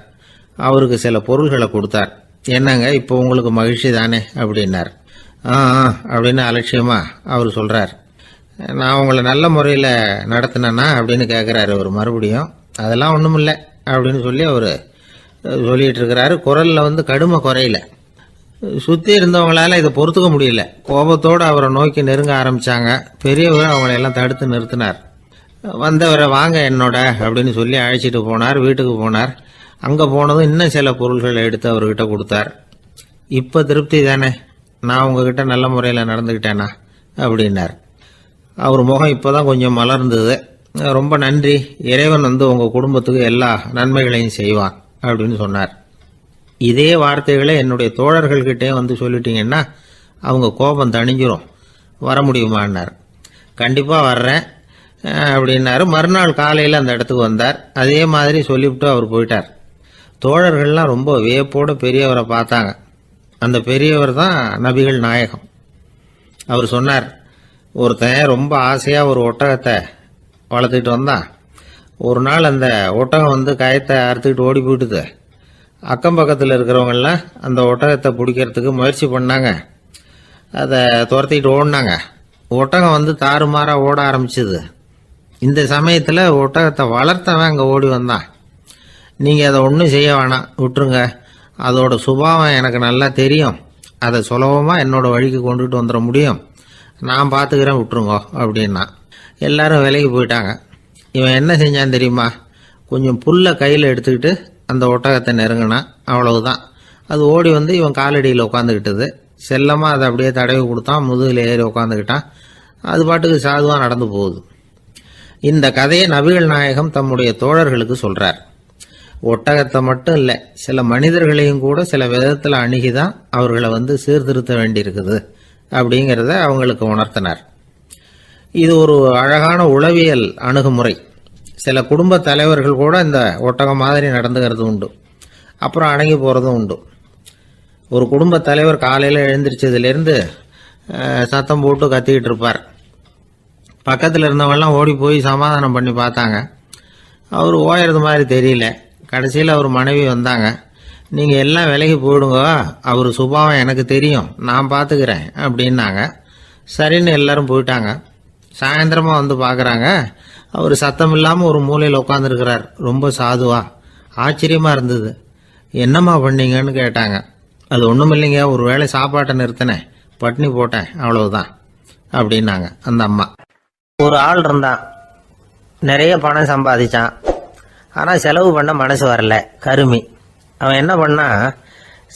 அவருக்கு சில பொருள்களை கொடுத்தார். என்னங்க, இப்போ உங்களுக்கு மகிழ்ச்சி தானே அப்படின்னார். ஆ அப்படின்னு அலட்சியமா அவர் சொல்கிறார். நான் உங்களை நல்ல முறையில் நடத்தினேன்னா அப்படின்னு கேட்குறாரு அவர் மறுபடியும். அதெல்லாம் ஒன்றும் இல்லை அப்படின்னு சொல்லி அவர் சொல்லிகிட்டு இருக்கிறாரு. குரலில் கடுமை குறையில. சுற்றி இருந்தவங்களால இதை பொறுத்துக்க முடியல. கோபத்தோடு அவரை நோக்கி நெருங்க ஆரம்பித்தாங்க. பெரியவர் அவங்களையெல்லாம் தடுத்து நிறுத்தினார். வந்தவரை வாங்க என்னோட அப்படின்னு சொல்லி அழைச்சிட்டு போனார். வீட்டுக்கு போனார். அங்கே போனதும் இன்னும் சில பொருள்களை எடுத்து அவர்கிட்ட கொடுத்தார். இப்போ திருப்தி தானே, நான் உங்ககிட்ட நல்ல முறையில் நடந்துக்கிட்டேனா அப்படின்னார். அவர் முகம் இப்போ தான் கொஞ்சம் மலர்ந்தது. ரொம்ப நன்றி, இறைவன் உங்கள் குடும்பத்துக்கு எல்லா நன்மைகளையும் செய்வான் அப்படின்னு சொன்னார். இதே வார்த்தைகளை என்னுடைய தோழர்கள்கிட்டே சொல்லிட்டீங்கன்னா அவங்க கோபம் தணிஞ்சிரும், வர முடியுமான்னார். கண்டிப்பாக வர்றேன் அப்படின்னாரு. மறுநாள் காலையில் அந்த இடத்துக்கு வந்தார். அதே மாதிரி சொல்லிவிட்டு அவர் போயிட்டார். தோழர்கள்லாம் ரொம்ப வியப்போடு பெரியவரை பார்த்தாங்க. அந்த பெரியவர் தான் நபிகள் நாயகம். அவர் சொன்னார், ஒருத்தன் ரொம்ப ஆசையாக ஒரு ஒட்டகத்தை வளர்த்துக்கிட்டு வந்தான். ஒரு நாள் அந்த ஒட்டகம் கயத்தை அறுத்துக்கிட்டு ஓடி போயிட்டுது. அக்கம் பக்கத்தில் இருக்கிறவங்கெல்லாம் அந்த ஒட்டகத்தை பிடிக்கிறதுக்கு முயற்சி பண்ணாங்க. அதை துரத்திக்கிட்டு ஓடினாங்க. ஒட்டகம் தாறுமாறாக ஓட ஆரம்பிச்சுது. இந்த சமயத்தில் ஒட்டகத்தை வளர்த்தவன் அங்கே ஓடி வந்தான். நீங்கள் அதை ஒன்றும் செய்ய வேணாம், விட்டுருங்க, அதோட சுபாவம் எனக்கு நல்லா தெரியும், அதை சுலபமாக என்னோட வழிக்கு கொண்டுட்டு வந்துட முடியும், நான் பார்த்துக்கிறேன், விட்டுருங்கோ அப்படின்னா. எல்லாரும் விலைக்கு போயிட்டாங்க. இவன் என்ன செஞ்சான் தெரியுமா? கொஞ்சம் புல்லை கையில் எடுத்துக்கிட்டு அந்த ஒட்டகத்தை நெருங்கினான். அவ்வளவுதான். அது ஓடி இவன் காலடியில் உட்காந்துக்கிட்டது. செல்லமாக அதை அப்படியே தடவி கொடுத்தான். முதுகில் ஏறி உட்காந்துக்கிட்டான். அது பாட்டுக்கு சாதுவாக நடந்து போகுது. இந்த கதையை நபிகள் நாயகம் தம்முடைய தோழர்களுக்கு சொல்றார். ஒட்டகத்தை மட்டும் இல்லை, சில மனிதர்களையும் கூட சில விதத்தில் அணுகிதான் அவர்களை சீர்திருத்த வேண்டியிருக்குது அப்படிங்கிறத அவங்களுக்கு உணர்த்தினார். இது ஒரு அழகான உளவியல் அணுகுமுறை. சில குடும்ப தலைவர்கள் கூட இந்த ஒட்டகம் மாதிரி நடந்துக்கிறது உண்டு, அப்புறம் அடங்கி போகிறதும் உண்டு. ஒரு குடும்ப தலைவர் காலையில் எழுந்திரிச்சதுலேருந்து சத்தம் போட்டு கத்திக்கிட்டு இருப்பார். பக்கத்தில் இருந்தவங்கெல்லாம் ஓடி போய் சமாதானம் பண்ணி பார்த்தாங்க. அவர் ஓயறது மாதிரி தெரியல. கடைசியில் அவர் மனைவி வந்தாங்க. நீங்கள் எல்லாம் விலகி போயிடுங்க, அவர் சுபாவம் எனக்கு தெரியும், நான் பார்த்துக்கிறேன் அப்படின்னாங்க. சரின்னு எல்லாரும் போயிட்டாங்க. சாயந்தரமாக பார்க்குறாங்க, அவர் சத்தம் இல்லாமல் ஒரு மூலையில் உட்காந்துருக்கிறார். ரொம்ப சாதுவா. ஆச்சரியமாக இருந்தது. என்னம்மா பண்ணீங்கன்னு கேட்டாங்க. அது ஒன்றும் இல்லைங்க, ஒரு வேளை சாப்பாட்டை நிறுத்தினேன், பட்னி போட்டேன், அவ்வளவுதான் அப்படின்னாங்க அந்த அம்மா. ஒரு ஆள் இருந்தான், நிறைய பணம் சம்பாதிச்சான். ஆனால் செலவு பண்ண மனசு வரல, கருமி. அவன் என்ன பண்ணா,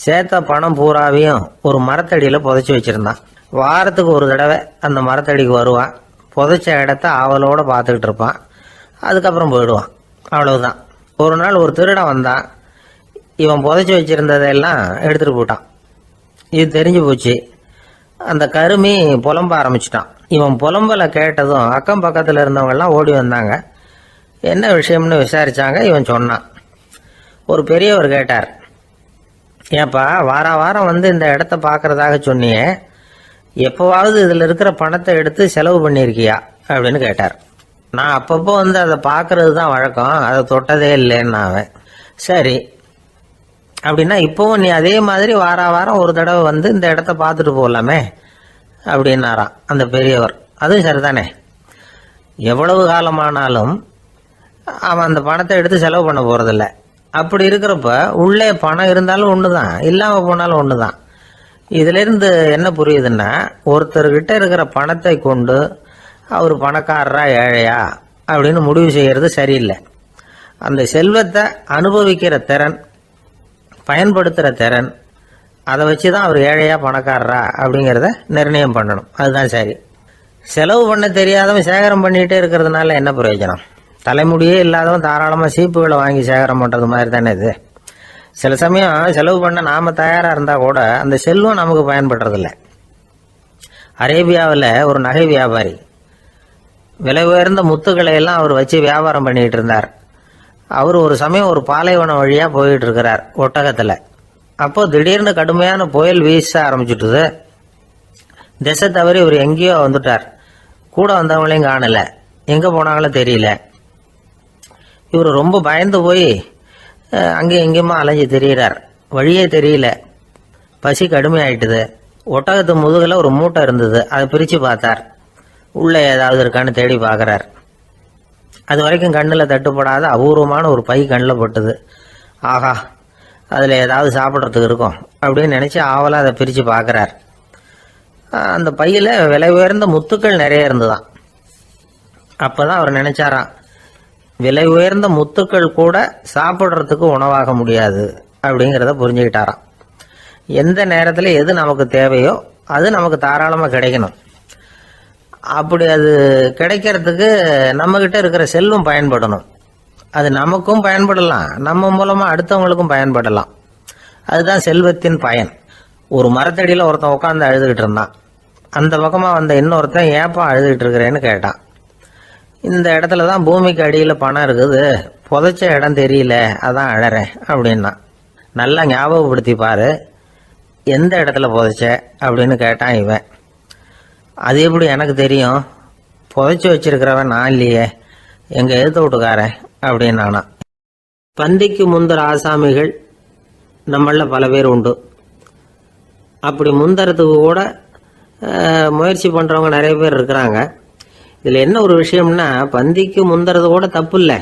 சேர்த்த பணம் பூராவையும் ஒரு மரத்தடியில் புதைச்சி வச்சுருந்தான். வாரத்துக்கு ஒரு தடவை அந்த மரத்தடிக்கு வருவான். புதைச்ச இடத்த ஆவலோடு பார்த்துக்கிட்டு இருப்பான். அதுக்கப்புறம் போயிடுவான். அவ்வளவுதான். ஒரு நாள் ஒரு திருடன் வந்தான். இவன் புதைச்சி வச்சுருந்ததெல்லாம் எடுத்துகிட்டு போயிட்டான். இது தெரிஞ்சு போச்சு. அந்த கருமி புலம்ப ஆரம்பிச்சிட்டான். இவன் புலம்பலை கேட்டதும் அக்கம் பக்கத்தில் இருந்தவங்கெல்லாம் ஓடி வந்தாங்க. என்ன விஷயம்னு விசாரிச்சாங்க. இவன் சொன்னான். ஒரு பெரியவர் கேட்டார், ஏப்பா வாரம் இந்த இடத்த பார்க்கறதாக சொன்னியே, எப்போவாவது இதில் இருக்கிற பணத்தை எடுத்து செலவு பண்ணியிருக்கியா அப்படின்னு கேட்டார். நான் அப்பப்போ அதை பார்க்கறது தான் வழக்கம், அதை தொட்டதே இல்லைன்னு அவன். சரி அப்படின்னா இப்போவும் நீ அதே மாதிரி வாரம் ஒரு தடவை இந்த இடத்த பார்த்துட்டு போகலாமே அப்படின்னாராம் அந்த பெரியவர். அதுவும் சரிதானே, எவ்வளவு காலமானாலும் அவன் அந்த பணத்தை எடுத்து செலவு பண்ண போகிறதில்ல. அப்படி இருக்கிறப்ப உள்ளே பணம் இருந்தாலும் ஒன்று தான், இல்லாமல் போனாலும் ஒன்று தான். இதிலிருந்து என்ன புரியுதுன்னா, ஒருத்தர்கிட்ட இருக்கிற பணத்தை கொண்டு அவர் பணக்காரரா ஏழையா அப்படின்னு முடிவு செய்கிறது சரியில்லை. அந்த செல்வத்தை அனுபவிக்கிற திறன், பயன்படுத்துகிற திறன், அதை வச்சு தான் அவர் ஏழையா பணக்காரரா அப்படிங்கிறத நிர்ணயம் பண்ணணும். அதுதான் சரி. செலவு பண்ண தெரியாதவன் சேகரம் பண்ணிகிட்டே இருக்கிறதுனால என்ன பிரயோஜனம்? தலைமுடியே இல்லாதவன் தாராளமாக சீப்புகளை வாங்கி சேகரம் பண்ணுறது மாதிரி தானே இது. சில சமயம் செலவு பண்ண நாம் தயாராக இருந்தால் கூட அந்த செல்வம் நமக்கு பயன்படுறதில்ல. அரேபியாவில் ஒரு நகை வியாபாரி விலை உயர்ந்த முத்துக்களை எல்லாம் அவர் வச்சு வியாபாரம் பண்ணிகிட்டு இருந்தார். அவர் ஒரு சமயம் ஒரு பாலைவனம் வழியாக போயிட்டு இருக்கிறார் ஒட்டகத்தில். அப்போ திடீர்னு கடுமையான புயல் வீச ஆரம்பிச்சுட்டுது. திசை தவறி இவர் எங்கேயோ வந்துட்டார். கூட வந்தவங்களையும் காணல, எங்கே போனாங்களோ தெரியல. இவர் ரொம்ப பயந்து போய் அங்கேயும் எங்கேயுமா அலைஞ்சு திரியிறார். வழியே தெரியல. பசி கடுமையாயிட்டுது. ஒட்டகத்து முதுகில் ஒரு மூட்டை இருந்தது. அதை பிரித்து பார்த்தார். உள்ளே ஏதாவது இருக்கான்னு தேடி பார்க்குறார். அது வரைக்கும் கண்ணில் தட்டுப்படாத அபூர்வமான ஒரு பை கண்ணில் பட்டுது. ஆஹா, அதில் ஏதாவது சாப்பிட்றதுக்கு இருக்கும் அப்படின்னு நினச்சி ஆவலாக அதை பிரித்து பார்க்குறார். அந்த பையில் விலை உயர்ந்த முத்துக்கள் நிறைய இருந்துதான். அப்போ தான் அவர் நினச்சாராம், விலை உயர்ந்த முத்துக்கள் கூட சாப்பிட்றதுக்கு உணவாக முடியாது அப்படிங்கிறத புரிஞ்சுக்கிட்டாராம். எந்த நேரத்தில் எது நமக்கு தேவையோ அது நமக்கு தாராளமாக கிடைக்கணும். அப்படி அது கிடைக்கிறதுக்கு நம்மக்கிட்ட இருக்கிற செல்வம் பயன்படணும். அது நமக்கும் பயன்படலாம், நம்ம மூலமாக அடுத்தவங்களுக்கும் பயன்படலாம். அதுதான் செல்வத்தின் பயன். ஒரு மரத்தடியில் ஒருத்தன் உட்காந்து அழுதுகிட்டு இருந்தான். அந்த பக்கமாக வந்த இன்னொருத்தன் ஏப்பா அழுதுகிட்டு இருக்கிறேன்னு கேட்டான். இந்த இடத்துல தான் பூமிக்கு அடியில் பணம் இருக்குது, புதைச்ச இடம் தெரியல, அதான் அழறேன் அப்படின்னா. நல்லா ஞாபகப்படுத்தி பாரு, எந்த இடத்துல புதைச்ச அப்படின்னு கேட்டான் இவன். அது எப்படி எனக்கு தெரியும், புதைச்சி வச்சிருக்கிறவன் நான் இல்லையே, எங்கள் எழுத்து வீட்டுக்காரன் அப்படின்னானா. பந்திக்கு முந்தர ஆசாமிகள் நம்மள பல பேர் உண்டு. அப்படி முந்தறதுக்கு கூட முயற்சி பண்ணுறவங்க நிறைய பேர் இருக்கிறாங்க. இதில் என்ன ஒரு விஷயம்னா, பந்திக்கு முந்துறது கூட தப்பு இல்லை.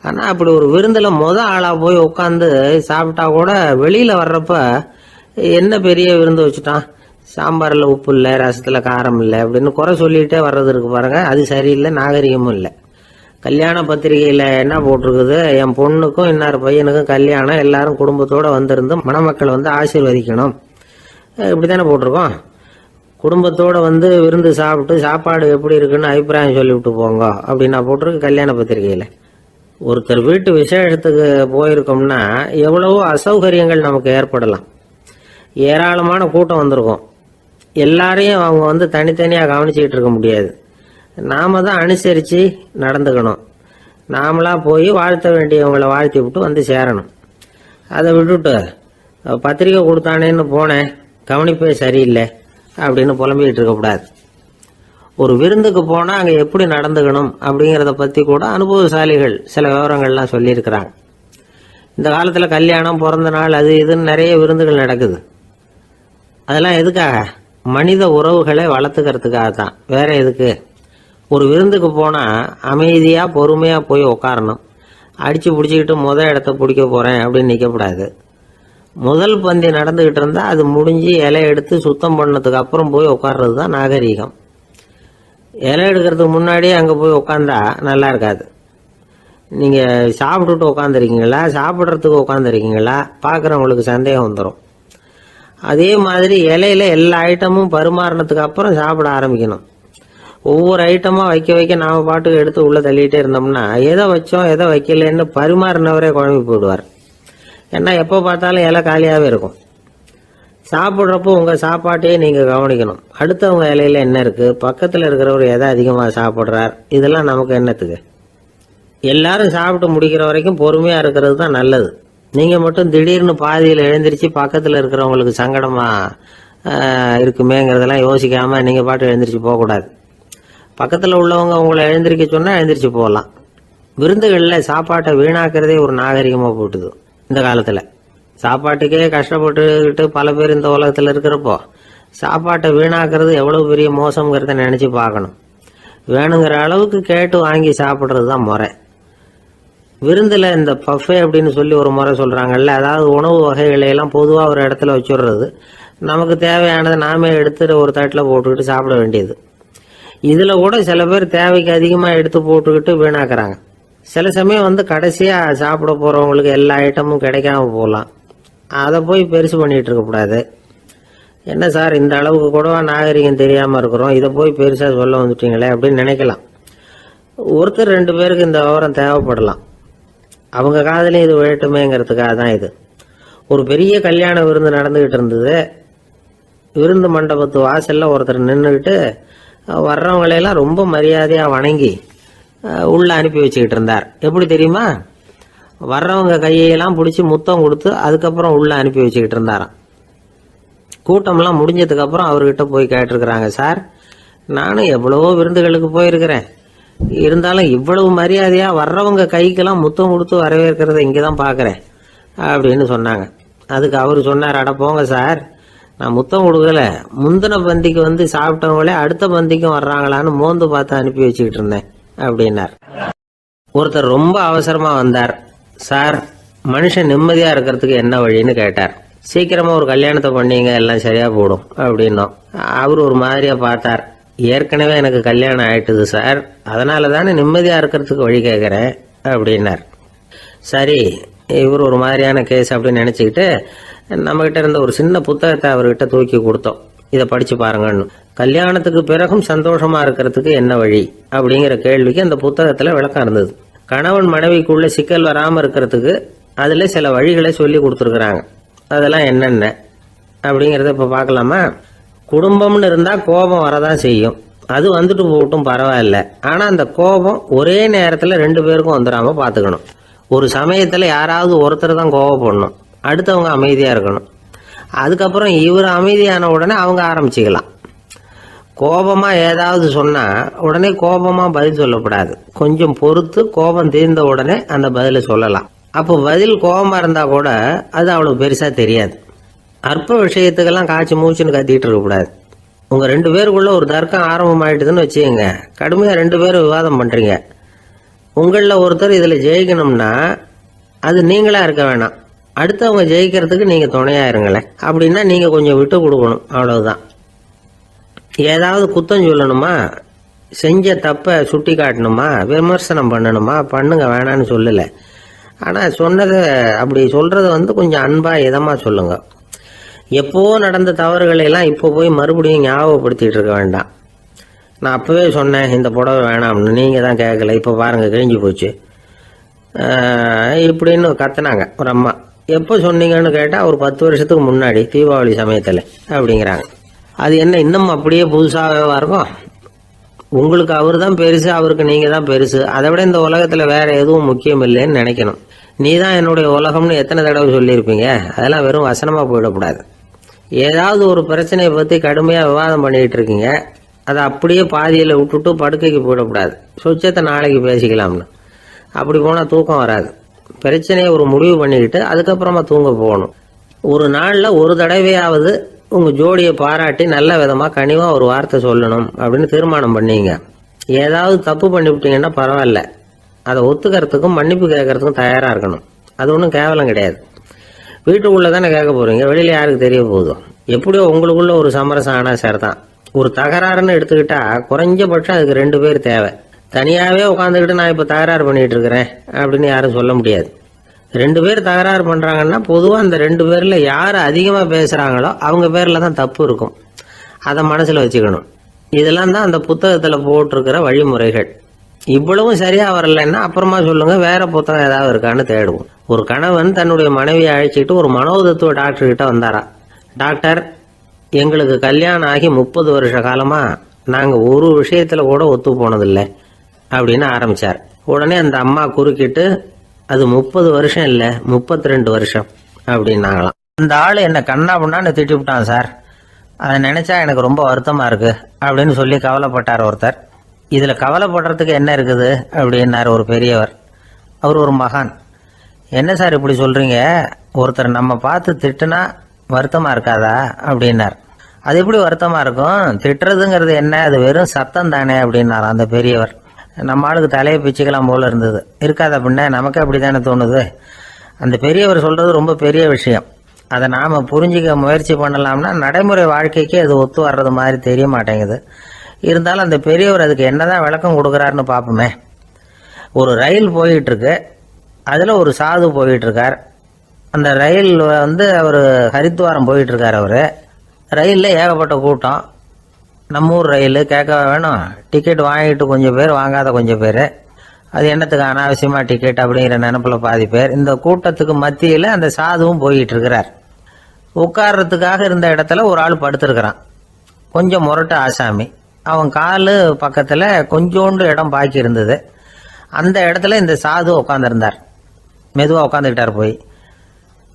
ஆனால் அப்படி ஒரு விருந்தில் ஆளாக போய் உட்காந்து சாப்பிட்டா கூட வெளியில் வர்றப்ப என்ன பெரிய விருந்து வச்சுட்டான், சாம்பாரில் உப்பு இல்லை, ரசத்தில் காரம் இல்லை அப்படின்னு குறை சொல்லிகிட்டே வர்றது இருக்கு பாருங்க, அது சரியில்லை, நாகரிகமும் இல்லை. கல்யாண பத்திரிகையில் என்ன போட்டிருக்குது, என் பொண்ணுக்கும் இன்னார் பையனுக்கும் கல்யாணம், எல்லாரும் குடும்பத்தோடு வந்திருந்து மணமக்கள் வந்து ஆசீர்வதிக்கணும், இப்படி தானே போட்டிருக்கோம். குடும்பத்தோடு வந்து விருந்து சாப்பிட்டு சாப்பாடு எப்படி இருக்குன்னு அபிப்பிராயம் சொல்லிவிட்டு போங்க அப்படின்னா போட்டிருக்கு கல்யாண பத்திரிகையில். ஒருத்தர் வீட்டு விசேஷத்துக்கு போயிருக்கோம்னா எவ்வளவோ அசௌகரியங்கள் நமக்கு ஏற்படலாம். ஏராளமான கூட்டம் வந்திருக்கும். எல்லாரையும் அவங்க வந்து தனித்தனியாக கவனிச்சுக்கிட்டு இருக்க முடியாது. நாம தான் அனுசரித்து நடந்துக்கணும். நாமளா போய் வாழ்த்த வேண்டியவங்களை வாழ்த்தி விட்டு வந்து சேரணும். அதை விட்டுட்டு பத்திரிக்கை கொடுத்தானேன்னு போனேன், கவனிப்பே சரியில்லை அப்படின்னு புலம்பிக்கிட்டு இருக்கக்கூடாது. ஒரு விருந்துக்கு போனால் அங்கே எப்படி நடந்துக்கணும் அப்படிங்கிறத பற்றி கூட அனுபவசாலிகள் சில விவரங்கள்லாம் சொல்லியிருக்கிறாங்க. இந்த காலத்தில் கல்யாணம், பிறந்த நாள், அது இதுன்னு நிறைய விருந்துகள் நடக்குது. அதெல்லாம் எதுக்காக? மனித உறவுகளை வளர்த்துக்கிறதுக்காக தான், வேற எதுக்கு? ஒரு விருந்துக்கு போனால் அமைதியாக பொறுமையாக போய் உட்காரணும். அடித்து பிடிச்சிக்கிட்டு இடத்த பிடிக்க போகிறேன் அப்படின்னு நிற்கக்கூடாது. முதல் பந்தி நடந்துக்கிட்டு இருந்தால் அது முடிஞ்சு இலை எடுத்து சுத்தம் பண்ணதுக்கு அப்புறம் போய் உட்கார்றது தான் நாகரீகம். இலை எடுக்கிறதுக்கு முன்னாடியே அங்கே போய் உட்காந்தா நல்லா இருக்காது. நீங்கள் சாப்பிட்டுட்டு உட்காந்துருக்கீங்களா, சாப்பிட்றதுக்கு உட்காந்துருக்கீங்களா, பார்க்குறவங்களுக்கு சந்தேகம் வந்துடும். அதே மாதிரி இலையில எல்லா ஐட்டமும் பரிமாறினதுக்கு அப்புறம் சாப்பிட ஆரம்பிக்கணும். ஒவ்வொரு ஐட்டமாக வைக்க வைக்க நாம் பாட்டுக்கு எடுத்து உள்ளே தள்ளிகிட்டே இருந்தோம்னா எதை வச்சோம் எதை வைக்கலன்னு பரிமாறினவரே குழம்பி போயிடுவார். ஏன்னா எப்போ பார்த்தாலும் இலை காலியாகவே இருக்கும். சாப்பிட்றப்போ உங்கள் சாப்பாட்டையே நீங்கள் கவனிக்கணும். அடுத்தவங்க இலையில என்ன இருக்குது, பக்கத்தில் இருக்கிறவர் எதை அதிகமாக சாப்பிட்றார், இதெல்லாம் நமக்கு என்னத்துக்கு? எல்லாரும் சாப்பிட்டு முடிக்கிற வரைக்கும் பொறுமையாக இருக்கிறது தான் நல்லது. நீங்கள் மட்டும் திடீர்னு பாதியில் எழுந்திரிச்சு பக்கத்தில் இருக்கிறவங்களுக்கு சங்கடமாக இருக்குமேங்கிறதெல்லாம் யோசிக்காமல் நீங்கள் பாட்டு எழுந்திரிச்சு போகக்கூடாது. பக்கத்தில் உள்ளவங்க உங்களை எழுந்திரிக்க சொன்னால் எழுந்திரிச்சு போகலாம். விருந்துகளில் சாப்பாட்டை வீணாக்கிறதே ஒரு நாகரிகமாக போட்டுது இந்த காலத்தில். சாப்பாட்டுக்கே கஷ்டப்பட்டுக்கிட்டு பல பேர் இந்த உலகத்தில் இருக்கிறப்போ சாப்பாட்டை வீணாக்கிறது எவ்வளோ பெரிய மோசங்கிறத நினச்சி பார்க்கணும். வேணுங்கிற அளவுக்கு கேட்டு வாங்கி சாப்பிட்றது தான் முறை. விருந்தில் இந்த பஃபே அப்படின்னு சொல்லி ஒரு முறை சொல்கிறாங்கல்ல, அதாவது உணவு வகைகளையெல்லாம் பொதுவாக ஒரு இடத்துல வச்சுடுறது, நமக்கு தேவையானதை நாமே எடுத்துட்டு ஒரு தட்டில் போட்டுக்கிட்டு சாப்பிட வேண்டியது. இதில் கூட சில பேர் தேவைக்கு அதிகமாக எடுத்து போட்டுக்கிட்டு வீணாக்குறாங்க. சில சமயம் வந்து கடைசியாக சாப்பிட போகிறவங்களுக்கு எல்லா ஐட்டமும் கிடைக்காம போகலாம். அதை போய் பெருசு பண்ணிகிட்டு இருக்கக்கூடாது. என்ன சார் இந்த அளவுக்கு கூடவா நாகரிகம் தெரியாமல் இருக்கிறோம், இதை போய் பெருசாக சொல்ல வந்துட்டீங்களே அப்படின்னு நினைக்கலாம். ஒருத்தர் ரெண்டு பேருக்கு இந்த விவரம் தேவைப்படலாம். அவங்க காதலையும் இது விழட்டுமேங்கிறதுக்காக தான் இது. ஒரு பெரிய கல்யாண விருந்து நடந்துக்கிட்டு இருந்தது. விருந்து மண்டபத்து வாசலில் ஒருத்தர் நின்றுக்கிட்டு வர்றவங்களையெல்லாம் ரொம்ப மரியாதையாக வணங்கி உள்ளே அனுப்பி வச்சுக்கிட்டு இருந்தார். எப்படி தெரியுமா? வர்றவங்க கையெல்லாம் பிடிச்சி முத்தம் கொடுத்து அதுக்கப்புறம் உள்ள அனுப்பி வச்சுக்கிட்டு இருந்தாராம். கூட்டம்லாம் முடிஞ்சதுக்கு அப்புறம் அவர்கிட்ட போய் கேட்டிருக்கிறாங்க, சார் நானும் எவ்வளவோ விருந்துகளுக்கு போயிருக்கிறேன், இருந்தாலும் இவ்வளவு மரியாதையா வர்றவங்க கைக்கெல்லாம் முத்தம் கொடுத்து வரவேற்கிறத இங்கதான் பாக்குறேன் அப்படின்னு சொன்னாங்க. அதுக்கு அவர் சொன்னார், அட போங்க சார், நான் முத்தம் கொடுக்கல, முந்தின பந்திக்கு வந்து சாப்பிட்டவங்களே அடுத்த பந்திக்கும் வர்றாங்களான்னு மோந்து பார்த்து அனுப்பி வச்சுக்கிட்டு இருந்தேன் அப்படின்னார். ஒருத்தர் ரொம்ப அவசரமா வந்தார். சார் மனுஷன் நிம்மதியா இருக்கிறதுக்கு என்ன வழின்னு கேட்டார். சீக்கிரமா ஒரு கல்யாணத்தை பண்ணீங்க, எல்லாம் சரியா போடும் அப்படின்னோம். அவர் ஒரு மாதிரியா பார்த்தார். ஏற்கனவே எனக்கு கல்யாணம் ஆயிட்டுது சார், அதனால தானே நிம்மதியா இருக்கிறதுக்கு வழி கேட்கிறேன் அப்படின்னார். சரி, இவர் ஒரு மாதிரியான கேஸ் அப்படின்னு நினைச்சுக்கிட்டு நம்மகிட்ட இருந்த ஒரு சின்ன புத்தகத்தை அவர்கிட்ட தூக்கி கொடுத்தோம். இதை படிச்சு பாருங்கன்னு. கல்யாணத்துக்கு பிறகும் சந்தோஷமா இருக்கிறதுக்கு என்ன வழி அப்படிங்கிற கேள்விக்கு அந்த புத்தகத்துல விளக்கம் இருந்தது. கணவன் மனைவிக்குள்ள சிக்கல் வராம இருக்கிறதுக்கு அதுல சில வழிகளை சொல்லி கொடுத்துருக்குறாங்க. அதெல்லாம் என்னென்ன அப்படிங்கிறத இப்ப பார்க்கலாமா? குடும்பம்னு இருந்தா கோபம் வரதான் செய்யும், அது வந்துட்டு போகட்டும் பரவாயில்ல. ஆனா அந்த கோபம் ஒரே நேரத்துல 2 பேருக்கும் வந்துடாம பாத்துக்கணும். ஒரு சமயத்துல யாராவது ஒருத்தர் தான் கோபப்படணும், அடுத்தவங்க அமைதியா இருக்கணும். அதுக்கப்புறம் இவர் அமைதியான உடனே அவங்க ஆரம்பிச்சுக்கலாம். கோபமா ஏதாவது சொன்னா உடனே கோபமா பதில் சொல்லக்கூடாது. கொஞ்சம் பொறுத்து கோபம் தீர்ந்த உடனே அந்த பதில சொல்லலாம். அப்போ பதில் கோபமா இருந்தா கூட அது அவ்வளவு பெருசா தெரியாது. அற்ப விஷயத்துக்கெல்லாம் காய்ச்சி மூச்சுன்னு கத்திட்டு இருக்கக்கூடாது. உங்க 2 பேருக்குள்ள ஒரு தர்க்கம் ஆரம்பமாயிட்டுதுன்னு வச்சுக்கோங்க, கடுமையா 2 பேரும் விவாதம் பண்றீங்க. உங்கள ஒருத்தர் இதுல ஜெயிக்கணும்னா அது நீங்களா இருக்க வேணாம், அடுத்தவங்க ஜெயிக்கிறதுக்கு நீங்க துணையா இருங்களேன். அப்படின்னா நீங்க கொஞ்சம் விட்டு கொடுக்கணும், அவ்வளவுதான். ஏதாவது குத்தம் சொல்லணுமா, செஞ்ச தப்ப சுட்டி காட்டணுமா, விமர்சனம் பண்ணணுமா, பண்ணுங்க, வேணான்னு சொல்லல. ஆனா சொன்னதை அப்படி சொல்றத வந்து கொஞ்சம் அன்பா இதமா சொல்லுங்க. எப்போ நடந்த தவறுகளை எல்லாம் இப்போ போய் மறுபடியும் ஞாபகப்படுத்திட்டு இருக்க வேண்டாம். நான் அப்பவே சொன்னேன் இந்த புடவை வேணாம்னு, நீங்க தான் கேட்கல, இப்போ பாருங்க கிழிஞ்சு போச்சு இப்படின்னு கத்துனாங்க ஒரு அம்மா. எப்போ சொன்னீங்கன்னு கேட்டா ஒரு 10 வருஷத்துக்கு முன்னாடி தீபாவளி சமயத்துல அப்படிங்கிறாங்க. அது என்ன இன்னும் அப்படியே புதுசாகவா இருக்கும்? உங்களுக்கு அவர் தான் பெருசு, அவருக்கு நீங்க தான் பெருசு. அதை விட இந்த உலகத்துல வேற எதுவும் முக்கியம் இல்லைன்னு நினைக்கணும். நீ தான் என்னுடைய உலகம்னு எத்தனை தடவை சொல்லியிருப்பீங்க? அதெல்லாம் வெறும் வசனமா போயிடக்கூடாது. ஏதாவது ஒரு பிரச்சனையை பத்தி கடுமையா விவாதம் பண்ணிட்டு இருக்கீங்க, அதை அப்படியே பாதியில விட்டுட்டு படுக்கைக்கு போயிடக்கூடாது. சொச்சத்தை நாளைக்கு பேசிக்கலாம்னு. அப்படி போனா தூக்கம் வராது. பிரச்சனையை ஒரு முடிவு பண்ணிக்கிட்டு அதுக்கப்புறமா தூங்க போகணும். ஒரு நாள்ல ஒரு தடவையாவது உங்க ஜோடியை பாராட்டி நல்ல விதமா கனிவா ஒரு வார்த்தை சொல்லணும் அப்படின்னு தீர்மானம் பண்ணீங்க. ஏதாவது தப்பு பண்ணிவிட்டீங்கன்னா பரவாயில்ல, அதை ஒத்துக்கிறதுக்கும் மன்னிப்பு கேட்கறதுக்கும் தயாரா இருக்கணும். அது ஒன்றும் கேவலம் கிடையாது. வீட்டுக்குள்ள தானே கேட்க போறீங்க, வெளியில யாருக்கு தெரிய போதும்? எப்படியோ உங்களுக்குள்ள ஒரு சமரசம் ஆனா சரிதான். ஒரு தகராறுன்னு எடுத்துக்கிட்டா குறைஞ்சபட்சம் அதுக்கு 2 பேர் தேவை. தனியாவே உட்காந்துக்கிட்டு நான் இப்ப தகராறு பண்ணிட்டு இருக்கிறேன் அப்படின்னு யாரும் சொல்ல முடியாது. 2 பேர் தகராறு பண்றாங்கன்னா பொதுவா அந்த 2 பேர்ல யாரு அதிகமா பேசுறாங்களோ அவங்க பேர்ல தான் தப்பு இருக்கும். அதை மனசுல வச்சுக்கணும். இதெல்லாம் தான் அந்த புத்தகத்துல போட்டிருக்கிற வழிமுறைகள். இவ்வளவும் சரியா வரலன்னா அப்புறமா சொல்லுங்க, வேற புத்தகம் ஏதாவது இருக்கான்னு தேடுவோம். ஒரு கணவன் தன்னுடைய மனைவியை அழைச்சிட்டு ஒரு மனோதத்துவ டாக்டர் கிட்ட வந்தாரா. டாக்டர், எங்களுக்கு கல்யாணம் ஆகி 30 வருஷ காலமா நாங்க ஒரு விஷயத்துல கூட ஒத்து போனதில்லை அப்படின்னு ஆரம்பிச்சார். உடனே அந்த அம்மா குறுக்கிட்டு, அது 30 வருஷம் இல்ல 32 வருஷம் அப்படின்னாங்களாம். அந்த ஆளு என்ன கண்ணா பண்ணான்னு திட்டி விட்டான் சார், அதை நினைச்சா எனக்கு ரொம்ப வருத்தமா இருக்கு அப்படின்னு சொல்லி கவலைப்பட்டார் ஒருத்தர். இதுல கவலைப்படுறதுக்கு என்ன இருக்குது அப்படின்னாரு ஒரு பெரியவர். அவர் ஒரு மகான். என்ன சார் இப்படி சொல்றீங்க, ஒருத்தர் நம்ம பார்த்து திட்டுனா வருத்தமா இருக்காதா அப்படின்னார். அது எப்படி வருத்தமா இருக்கும், திட்டுறதுங்கிறது என்ன, அது வெறும் சத்தம் தானே அப்படின்னார் அந்த பெரியவர். நம்ம ஆளுக்கு தலையை பிச்சுக்கலாம் போல இருந்தது. இருக்காது அப்படின்னா நமக்கு அப்படித்தானே தோணுது. அந்த பெரியவர் சொல்றது ரொம்ப பெரிய விஷயம். அதை நாம புரிஞ்சிக்க முயற்சி பண்ணலாம்னா நடைமுறை வாழ்க்கைக்கு அது ஒத்து வர்றது மாதிரி தெரிய மாட்டேங்குது. இருந்தாலும் அந்த பெரியவர் அதுக்கு என்னதான் விளக்கம் கொடுக்குறாருன்னு பார்ப்போமே. ஒரு ரயில் போயிட்டு இருக்கு, அதுல ஒரு சாது போயிட்டு இருக்கார். அந்த ரயில் வந்து அவர் ஹரித்வாரம் போயிட்டு இருக்கார். அவரு ரயில்ல ஏகப்பட்ட கூட்டம். நம்ம ஊர் ரயில் கேட்க வேணும், டிக்கெட் வாங்கிட்டு கொஞ்சம் பேர், வாங்காத கொஞ்சம் பேர். அது என்னத்துக்கு அனாவசியமா டிக்கெட் அப்படிங்கிற நினைப்புல பாதி பேர். இந்த கூட்டத்துக்கு மத்தியில அந்த சாதுவும் போயிட்டு இருக்கிறார். உட்கார்றதுக்காக இருந்த இடத்துல ஒரு ஆள் படுத்திருக்கிறான், கொஞ்சம் முரட்டு ஆசாமி. அவன் காலு பக்கத்துல கொஞ்சோண்டு இடம் பாக்கி இருந்தது. அந்த இடத்துல இந்த சாது உட்கார்ந்திருந்தார். மெதுவாக உட்காந்துக்கிட்டார் போய்.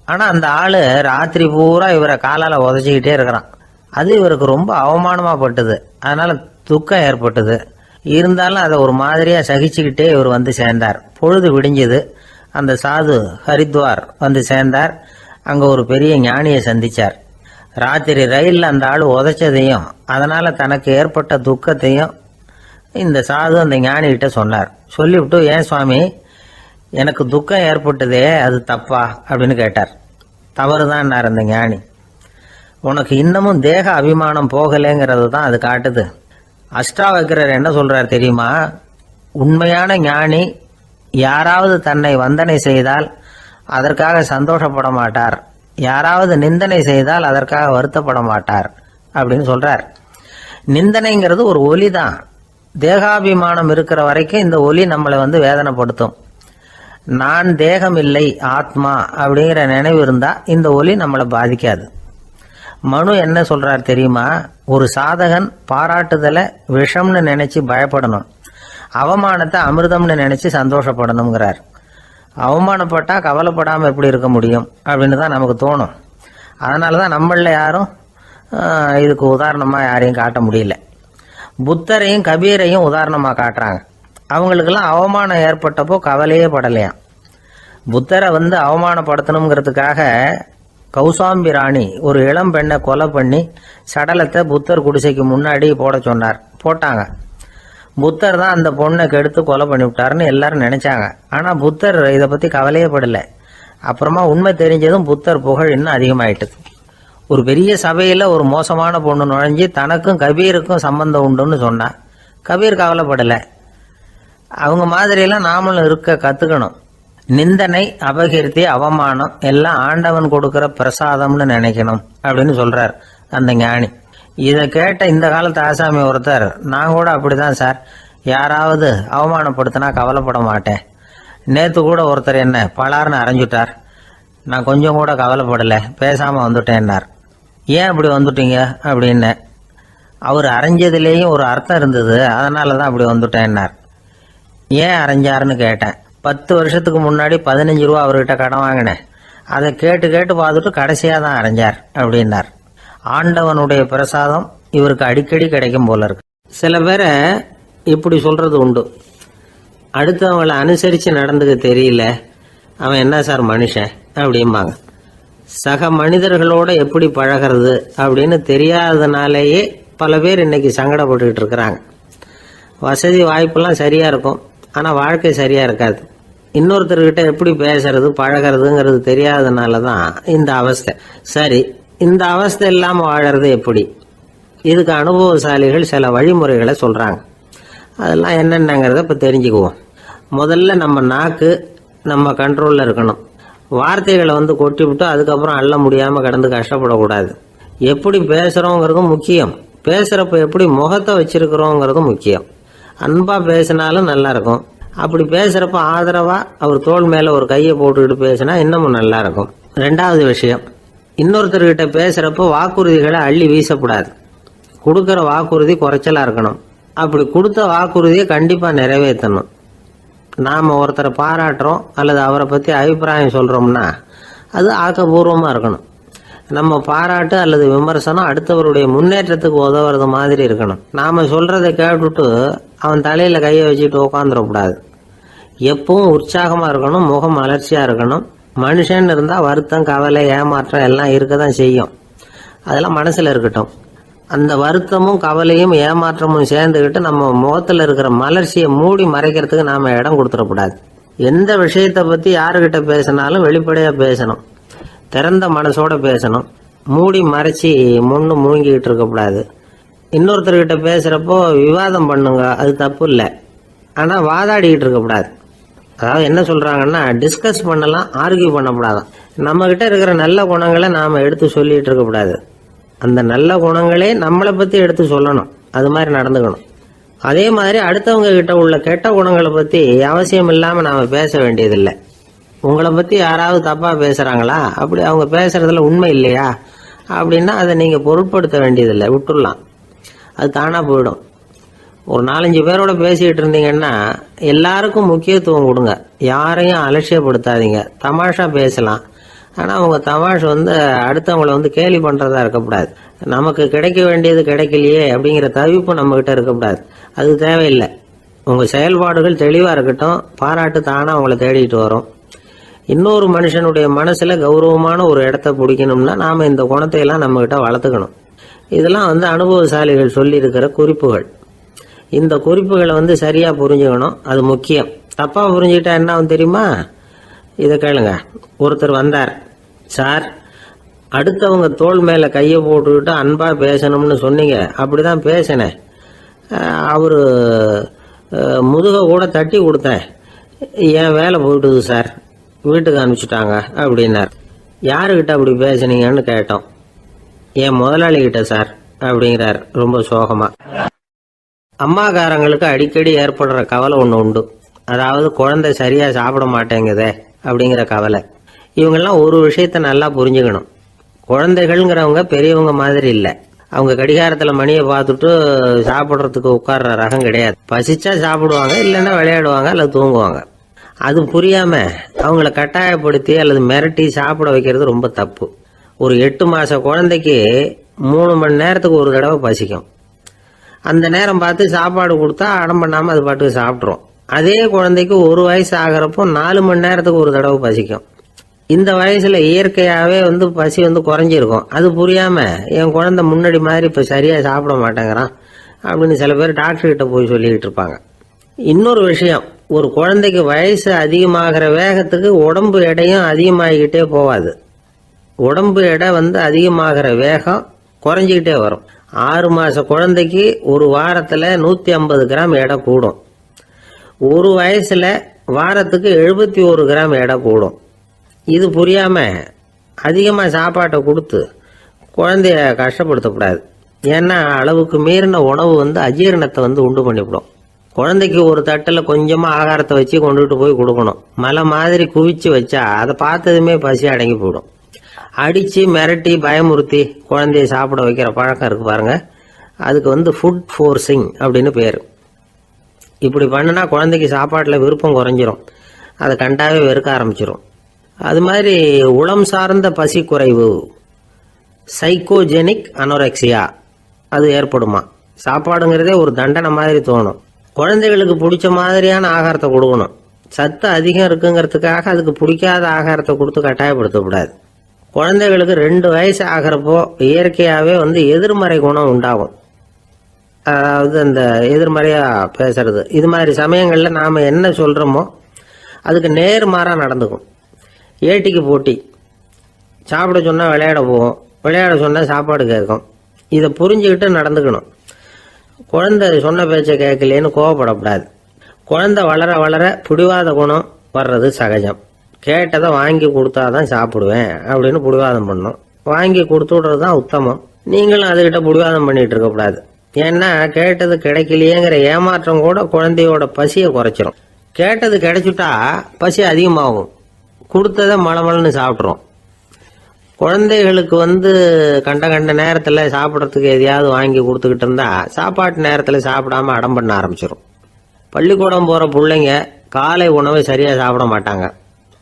ஆனால் அந்த ஆள் ராத்திரி பூரா இவரை காலால் உதச்சிக்கிட்டே இருக்கிறான். அது இவருக்கு ரொம்ப அவமானமாக பட்டுது. அதனால் துக்கம் ஏற்பட்டது. இருந்தாலும் அதை ஒரு மாதிரியாக சகிச்சுக்கிட்டே இவர் வந்து சேர்ந்தார். பொழுது விடிஞ்சது. அந்த சாது ஹரித்வார் வந்து சேர்ந்தார். அங்கே ஒரு பெரிய ஞானியை சந்திச்சார். ராத்திரி ரயிலில் அந்த ஆள் உதைச்சதையும் அதனால் தனக்கு ஏற்பட்ட துக்கத்தையும் இந்த சாது அந்த ஞானிகிட்ட சொன்னார். சொல்லிவிட்டு, ஏன் சுவாமி, எனக்கு துக்கம் ஏற்பட்டதே அது தப்பா அப்படின்னு கேட்டார். தவறுதான்னார் அந்த ஞானி. உனக்கு இன்னமும் தேக அபிமானம் போகலைங்கிறது தான் அது காட்டுது. அஷ்டாவக்கிரர் என்ன சொல்றார் தெரியுமா? உண்மையான ஞானி யாராவது தன்னை வந்தனை செய்தால் அதற்காக சந்தோஷப்பட மாட்டார், யாராவது நிந்தனை செய்தால் அதற்காக வருத்தப்பட மாட்டார் அப்படின்னு சொல்றார். நிந்தனைங்கிறது ஒரு ஒலி தான். தேகாபிமானம் இருக்கிற வரைக்கும் இந்த ஒலி நம்மளை வந்து வேதனைப்படுத்தும். நான் தேகம் இல்லை, ஆத்மா அப்படிங்கிற நினைவு இருந்தா இந்த ஒலி நம்மளை பாதிக்காது. மனு என்ன சொல்றார் தெரியுமா? ஒரு சாதகன் பாராட்டுதலை விஷம்னு நினைச்சு பயப்படணும், அவமானத்தை அமிர்தம்னு நினைச்சு சந்தோஷப்படணுங்கிறார். அவமானப்பட்டா கவலைப்படாமல் எப்படி இருக்க முடியும் அப்படின்னு தான் நமக்கு தோணும். அதனால தான் நம்மள யாரும் இதுக்கு உதாரணமாக யாரையும் காட்ட முடியல. புத்தரையும் கபீரையும் உதாரணமாக காட்டுறாங்க. அவங்களுக்கெல்லாம் அவமானம் ஏற்பட்டப்போ கவலையே படலையாம். புத்தரை வந்து அவமானப்படுத்தணுங்கிறதுக்காக கௌசாம்பி ராணி ஒரு இளம் பெண்ணை கொலை பண்ணி சடலத்தை புத்தர் குடிசைக்கு முன்னாடி போட சொன்னார். போட்டாங்க. புத்தர் தான் அந்த பொண்ணை கெடுத்து கொலை பண்ணி விட்டாருன்னு எல்லாரும் நினைச்சாங்க. ஆனால் புத்தர் இதை பற்றி கவலையே படலை. அப்புறமா உண்மை தெரிஞ்சதும் புத்தர் புகழ் இன்னும் அதிகமாயிட்டுது. ஒரு பெரிய சபையில் ஒரு மோசமான பொண்ணு நுழைஞ்சி தனக்கும் கபீருக்கும் சம்பந்தம் உண்டுன்னு சொன்னா. கபீர் கவலைப்படலை. அவங்க மாதிரியெல்லாம் நாமளும் இருக்க கற்றுக்கணும். நிந்தனை, அபகீர்த்தி, அவமானம் எல்லாம் ஆண்டவன் கொடுக்கிற பிரசாதம்னு நினைக்கணும் அப்படின்னு சொல்றார் அந்த ஞானி. இதை கேட்ட இந்த காலத்து ஆசாமி ஒருத்தர், நான் கூட அப்படிதான் சார், யாராவது அவமானப்படுத்தினா கவலைப்பட மாட்டேன். நேற்று கூட ஒருத்தர் என்ன பலார்னு அரைஞ்சுட்டார், நான் கொஞ்சம் கூட கவலைப்படலை, பேசாமல் வந்துட்டேன்னார். ஏன் அப்படி வந்துட்டீங்க அப்படின்னு. அவர் அரைஞ்சதுலேயும் ஒரு அர்த்தம் இருந்தது, அதனால தான் அப்படி வந்துட்டேன்னார். ஏன் அரைஞ்சாருன்னு கேட்டேன். 10 வருஷத்துக்கு முன்னாடி 15 ரூபா அவர்கிட்ட கடன் வாங்கினேன், அதை கேட்டு கேட்டு பார்த்துட்டு கடைசியாக தான் அரைஞ்சார் அப்படின்னார். ஆண்டவனுடைய பிரசாதம் இவருக்கு அடிக்கடி கிடைக்கும் போல இருக்கு. சில பேரை இப்படி சொல்றது உண்டு, அடுத்தவங்களை அனுசரித்து நடந்துக்க தெரியல, அவன் என்ன சார் மனுஷன் அப்படிம்பாங்க. சக மனிதர்களோட எப்படி பழகிறது அப்படின்னு தெரியாததுனாலேயே பல பேர் இன்னைக்கு சங்கடப்பட்டுக்கிட்டு இருக்கிறாங்க. வசதி வாய்ப்பெல்லாம் சரியாக இருக்கும், ஆனால் வாழ்க்கை சரியாக இருக்காது. இன்னொருத்தர்கிட்ட எப்படி பேசுறது பழகிறதுங்கிறது தெரியாததுனால தான் இந்த அவஸ்தை. சரி, இந்த அவஸ்தை இல்லாமல் வாழறது எப்படி? இதுக்கு அனுபவசாலிகள் சில வழிமுறைகளை சொல்கிறாங்க. அதெல்லாம் என்னென்னங்கிறத இப்போ தெரிஞ்சுக்குவோம். முதல்ல நம்ம நாக்கு நம்ம கண்ட்ரோலில் இருக்கணும். வார்த்தைகளை வந்து கொட்டிவிட்டு அதுக்கப்புறம் அள்ள முடியாமல் கடந்து கஷ்டப்படக்கூடாது. எப்படி பேசுகிறோங்கிறதும் முக்கியம், பேசுகிறப்ப எப்படி முகத்தை வச்சிருக்கிறோங்கிறதும் முக்கியம். அன்பாக பேசினாலும் நல்லா இருக்கும். அப்படி பேசுகிறப்ப ஆதரவாக அவர் தோள் மேலே ஒரு கையை போட்டுக்கிட்டு பேசினா இன்னமும் நல்லா இருக்கும். 2வது விஷயம், இன்னொருத்தர்கிட்ட பேசுகிறப்போ வாக்குறுதிகளை அள்ளி வீசக்கூடாது. கொடுக்குற வாக்குறுதி குறைச்சலாக இருக்கணும். அப்படி கொடுத்த வாக்குறுதியை கண்டிப்பாக நிறைவேற்றணும். நாம் ஒருத்தரை பாராட்டுறோம் அல்லது அவரை பற்றி அபிப்பிராயம் சொல்கிறோம்னா அது ஆக்கப்பூர்வமாக இருக்கணும். நம்ம பாராட்டு அல்லது விமர்சனம் அடுத்தவருடைய முன்னேற்றத்துக்கு உதவுறது மாதிரி இருக்கணும். நாம் சொல்கிறத கேட்டுட்டு அவன் தலையில் கையை வச்சுட்டு உட்காந்துடக்கூடாது. எப்பவும் உற்சாகமாக இருக்கணும், முகம் மலர்ச்சியாக இருக்கணும். மனுஷன் இருந்தால் வருத்தம், கவலை, ஏமாற்றம் எல்லாம் இருக்க தான் செய்யும். அதெல்லாம் மனசில் இருக்கட்டும். அந்த வருத்தமும் கவலையும் ஏமாற்றமும் சேர்ந்துக்கிட்டு நம்ம முகத்தில் இருக்கிற மலர்ச்சியை மூடி மறைக்கிறதுக்கு நாம் இடம் கொடுத்துடக்கூடாது. எந்த விஷயத்தை பற்றி யாருக்கிட்ட பேசினாலும் வெளிப்படையாக பேசணும், திறந்த மனசோட பேசணும். மூடி மறைச்சி முன்னு மூங்கிக்கிட்டு இருக்கக்கூடாது. இன்னொருத்தர்கிட்ட பேசுகிறப்போ விவாதம் பண்ணுங்க, அது தப்பு இல்லை. ஆனால் வாதாடிக்கிட்டு இருக்கக்கூடாது. அதாவது என்ன சொல்கிறாங்கன்னா, டிஸ்கஸ் பண்ணலாம், ஆர்கியூ பண்ணக்கூடாதான். நம்மக்கிட்ட இருக்கிற நல்ல குணங்களை நாம் எடுத்து சொல்லிகிட்டு இருக்கக்கூடாது. அந்த நல்ல குணங்களே நம்மளை பற்றி எடுத்து சொல்லணும், அது மாதிரி நடந்துக்கணும். அதே மாதிரி அடுத்தவங்க கிட்ட உள்ள கெட்ட குணங்களை பற்றி அவசியம் இல்லாமல் நாம் பேச வேண்டியதில்லை. உங்களை பற்றி யாராவது தப்பாக பேசுகிறாங்களா, அப்படி அவங்க பேசுகிறதுல உண்மை இல்லையா அப்படின்னா அதை நீங்கள் பொருட்படுத்த வேண்டியதில்லை, விட்டுடலாம். அது தானாக போயிடும். ஒரு 4-5 பேரோட பேசிக்கிட்டு இருந்தீங்கன்னா எல்லாருக்கும் முக்கியத்துவம் கொடுங்க, யாரையும் அலட்சியப்படுத்தாதீங்க. தமாஷா பேசலாம், ஆனால் அவங்க தமாஷ் அடுத்தவங்களை கேலி பண்ணுறதா இருக்கக்கூடாது. நமக்கு கிடைக்க வேண்டியது கிடைக்கலையே அப்படிங்கிற தவிப்பு நம்மக்கிட்ட இருக்கக்கூடாது, அது தேவையில்லை. உங்கள் செயல்பாடுகள் தெளிவாக இருக்கட்டும், பாராட்டு தானாக அவங்கள தேடிட்டு வரும். இன்னொரு மனுஷனுடைய மனசில் கௌரவமான ஒரு இடத்த பிடிக்கணும்னா நாம் இந்த குணத்தையெல்லாம் நம்மக்கிட்ட வளர்த்துக்கணும். இதெல்லாம் அனுபவசாலிகள் சொல்லியிருக்கிற குறிப்புகள். இந்த குறிப்புகளை சரியாக புரிஞ்சுக்கணும், அது முக்கியம். தப்பாக புரிஞ்சுக்கிட்டா என்ன ஆகும் தெரியுமா? இதை கேளுங்க. ஒருத்தர் வந்தார், சார் அடுத்தவங்க தோள் மேலே கையை போட்டுக்கிட்டு அன்பாக பேசணும்னு சொன்னீங்க, அப்படிதான் பேசினேன். அவர் முதுக கூட தட்டி கொடுத்தேன், என் வேலை போயிட்டுது சார், வீட்டுக்கு அனுப்பிச்சிட்டாங்க அப்படின்னார். யாருக்கிட்ட அப்படி பேசுனீங்கன்னு கேட்டோம். என் முதலாளிகிட்ட சார் அப்படிங்கிறார் ரொம்ப சோகமா. அம்மாக்காரங்களுக்கு அடிக்கடி ஏற்படுற கவலை ஒன்று உண்டு, அதாவது குழந்தை சரியா சாப்பிட மாட்டேங்குதே அப்படிங்கிற கவலை. இவங்கெல்லாம் ஒரு விஷயத்த நல்லா புரிஞ்சுக்கணும். குழந்தைகள்ங்கிறவங்க பெரியவங்க மாதிரி இல்லை. அவங்க கடிகாரத்தில் மணியை பார்த்துட்டு சாப்பிட்றதுக்கு உட்கார்ற ரகம் கிடையாது. பசிச்சா சாப்பிடுவாங்க, இல்லைன்னா விளையாடுவாங்க அல்லது தூங்குவாங்க. அது புரியாம அவங்கள கட்டாயப்படுத்தி அல்லது மிரட்டி சாப்பிட வைக்கிறது ரொம்ப தப்பு. ஒரு 8 மாச குழந்தைக்கு 3 மணி நேரத்துக்கு ஒரு தடவை பசிக்கும். அந்த நேரம் பார்த்து சாப்பாடு கொடுத்தா அடம் பண்ணாமல் அது பாட்டுக்கு சாப்பிட்றோம். அதே குழந்தைக்கு 1 வயசு ஆகிறப்போ 4 மணி நேரத்துக்கு ஒரு தடவை பசிக்கும். இந்த வயசுல இயற்கையாகவே பசி குறைஞ்சிருக்கும். அது புரியாம என் குழந்தை முன்னாடி மாதிரி இப்போ சரியா சாப்பிட மாட்டேங்கிறான் அப்படின்னு சில பேர் டாக்டர்கிட்ட போய் சொல்லிக்கிட்டு இருப்பாங்க. இன்னொரு விஷயம், ஒரு குழந்தைக்கு வயசு அதிகமாகிற வேகத்துக்கு உடம்பு எடையும் அதிகமாகிக்கிட்டே போகாது. உடம்பு எடை அதிகமாகிற வேகம் குறைஞ்சிக்கிட்டே வரும். 6 மாச குழந்தைக்கு ஒரு வாரத்தில் 150 கிராம் எடை கூடும். ஒரு வயசுல வாரத்துக்கு 71 கிராம் எடை கூடும். இது புரியாம அதிகமாக சாப்பாட்டை கொடுத்து குழந்தைய கஷ்டப்படுத்தக்கூடாது. ஏன்னா அளவுக்கு மீறின உணவு அஜீரணத்தை உண்டு பண்ணிவிடும். குழந்தைக்கு ஒரு தட்டில் கொஞ்சமாக ஆகாரத்தை வச்சு கொண்டுகிட்டு போய் கொடுக்கணும். மலை மாதிரி குவிச்சு வச்சா அதை பார்த்ததுமே பசி அடங்கி போயிடும். அடித்து மிரட்டி பயமுறுத்தி குழந்தைய சாப்பிட வைக்கிற பழக்கம் இருக்கு பாருங்க, அதுக்கு ஃபுட் ஃபோர்ஸிங் அப்படின்னு பேர். இப்படி பண்ணினா குழந்தைக்கு சாப்பாட்டில் விருப்பம் குறைஞ்சிரும், அதை கண்டாவே வெறுக்க ஆரம்பிச்சிடும். அது மாதிரி உளம் சார்ந்த பசி குறைவு, சைக்கோஜெனிக் அனோரெக்சியா, அது ஏற்படுமா. சாப்பாடுங்கிறதே ஒரு தண்டனை மாதிரி தோணும். குழந்தைகளுக்கு பிடிச்ச மாதிரியான ஆகாரத்தை கொடுக்கணும். சத்து அதிகம் இருக்குங்கிறதுக்காக அதுக்கு பிடிக்காத ஆகாரத்தை கொடுத்து கட்டாயப்படுத்தக்கூடாது. குழந்தைகளுக்கு 2 வயசு ஆகிறப்போ இயற்கையாகவே எதிர்மறை குணம் உண்டாகும். அதாவது அந்த எதிர்மறையாக பேசுறது. இது மாதிரி சமயங்களில் நாம் என்ன சொல்கிறோமோ அதுக்கு நேர்மாறாக நடந்துக்கும். ஏட்டிக்கு போட்டி, சாப்பிட சொன்னால் விளையாட போகும், விளையாட சொன்னால் சாப்பாடு கேட்கும். இதை புரிஞ்சுக்கிட்டு நடந்துக்கணும். குழந்தை சொன்ன பேச்சை கேட்கலேன்னு கோவப்படக்கூடாது. குழந்தை வளர வளர பிடிவாத குணம் வர்றது சகஜம். கேட்டதை வாங்கி கொடுத்தாதான் சாப்பிடுவேன் அப்படின்னு பிடிவாதம் பண்ணும். வாங்கி கொடுத்து விடுறது தான் உத்தமம். நீங்களும் அதுகிட்ட பிடிவாதம் பண்ணிட்டு இருக்கக்கூடாது. ஏன்னா கேட்டது கிடைக்கலையேங்கிற ஏமாற்றம் கூட குழந்தையோட பசியை குறைச்சிரும். கேட்டது கிடைச்சிட்டா பசி அதிகமாகும், கொடுத்ததை மளமளன்னு சாப்பிட்றோம். குழந்தைகளுக்கு கண்ட நேரத்தில் சாப்பிட்றதுக்கு எதையாவது வாங்கி கொடுத்துக்கிட்டு இருந்தா சாப்பாட்டு நேரத்தில் சாப்பிடாம அடம் பண்ண ஆரம்பிச்சிடும். பள்ளிக்கூடம் போகிற பிள்ளைங்க காலை உணவை சரியாக சாப்பிட மாட்டாங்க.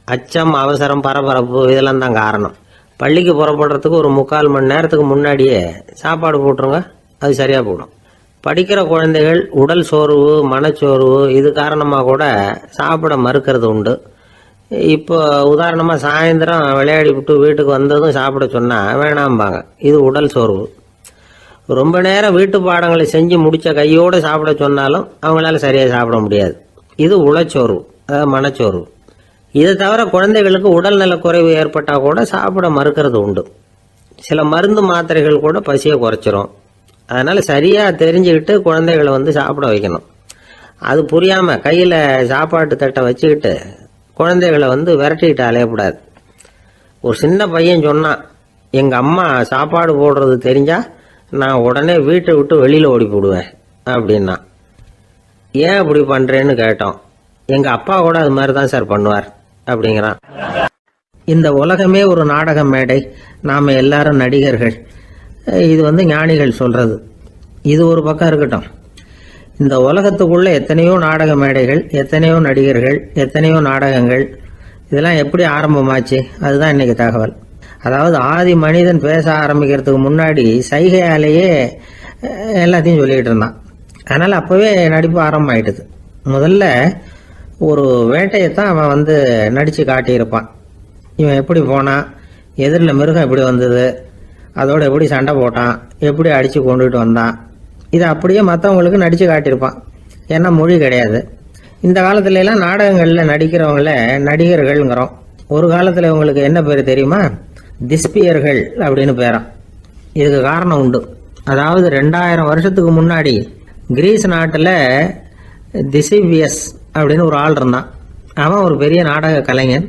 அச்சம், அவசரம், பரபரப்பு இதெல்லாம் தான் காரணம். பள்ளிக்கு புறப்படுறதுக்கு ஒரு 3/4 மணி நேரத்துக்கு முன்னாடியே சாப்பாடு போட்டுருங்க, அது சரியாக போடும். படிக்கிற குழந்தைகள் உடல் சோர்வு, மனச்சோர்வு இது காரணமாக கூட சாப்பிட மறுக்கிறது உண்டு. இப்போ உதாரணமாக சாயந்தரம் விளையாடி விட்டு வீட்டுக்கு வந்ததும் சாப்பிட சொன்னால் வேணாம்பாங்க. இது உடல் சோர்வு. ரொம்ப நேரம் வீட்டு பாடங்களை செஞ்சு முடித்த கையோடு சாப்பிட சொன்னாலும் அவங்களால சரியாக சாப்பிட முடியாது. இது உளச்சோர்வு, அதாவது மனச்சோர்வு. இதை தவிர குழந்தைகளுக்கு உடல் நலக்குறைவு ஏற்பட்டால் கூட சாப்பிட மறுக்கிறது உண்டு. சில மருந்து மாத்திரைகள் கூட பசியை குறைச்சிரும். அதனால் சரியாக தெரிஞ்சுக்கிட்டு குழந்தைகளை சாப்பிட வைக்கணும். அது புரியாமல் கையில் சாப்பாட்டு தட்டை வச்சுக்கிட்டு குழந்தைகளை விரட்டிக்கிட்டு அலையக்கூடாது. ஒரு சின்ன பையன் சொன்னான், எங்கள் அம்மா சாப்பாடு போடுறது தெரிஞ்சா நான் உடனே வீட்டை விட்டு வெளியில் ஓடி போடுவேன் அப்படின்னா. ஏன் அப்படி பண்ணுறேன்னு கேட்டோம். எங்கள் அப்பா கூட அது மாதிரி தான் சார் பண்ணுவார் அப்படிங்கிறான். இந்த உலகமே ஒரு நாடக மேடை, நாம் எல்லாரும் நடிகர்கள். இது ஞானிகள் சொல்கிறது. இது ஒரு பக்கம் இருக்கட்டும். இந்த உலகத்துக்குள்ள எத்தனையோ நாடக மேடைகள், எத்தனையோ நடிகர்கள், எத்தனையோ நாடகங்கள், இதெல்லாம் எப்படி ஆரம்பமாச்சு? அதுதான் இன்னைக்கு தகவல். அதாவது ஆதி மனிதன் பேச ஆரம்பிக்கிறதுக்கு முன்னாடி சைகையாலேயே எல்லாத்தையும் சொல்லிக்கிட்டு இருந்தான். அதனால் அப்போவே நடிப்பு ஆரம்பமாயிட்டுது. முதல்ல ஒரு வேட்டையைத்தான் அவன் நடித்து காட்டியிருப்பான். இவன் எப்படி போனான், எதிரில் மிருகம் எப்படி வந்தது, அதோட எப்படி சண்டை போட்டான், எப்படி அடித்து கொண்டுகிட்டு வந்தான், இதை அப்படியே மற்றவங்களுக்கு நடித்து காட்டியிருப்பான். ஏன்னா மொழி கிடையாது. இந்த காலத்துல எல்லாம் நாடகங்களில் நடிக்கிறவங்கள நடிகர்கள்ங்கிறோம். ஒரு காலத்தில் இவங்களுக்கு என்ன பேர் தெரியுமா? திஸ்பியர்கள் அப்படின்னு பேராம். இதுக்கு காரணம் உண்டு. அதாவது 2000 வருஷத்துக்கு முன்னாடி கிரீஸ் நாட்டில் திசிபியஸ் அப்படின்னு ஒரு ஆள் இருந்தான். அவன் ஒரு பெரிய நாடக கலைஞன்.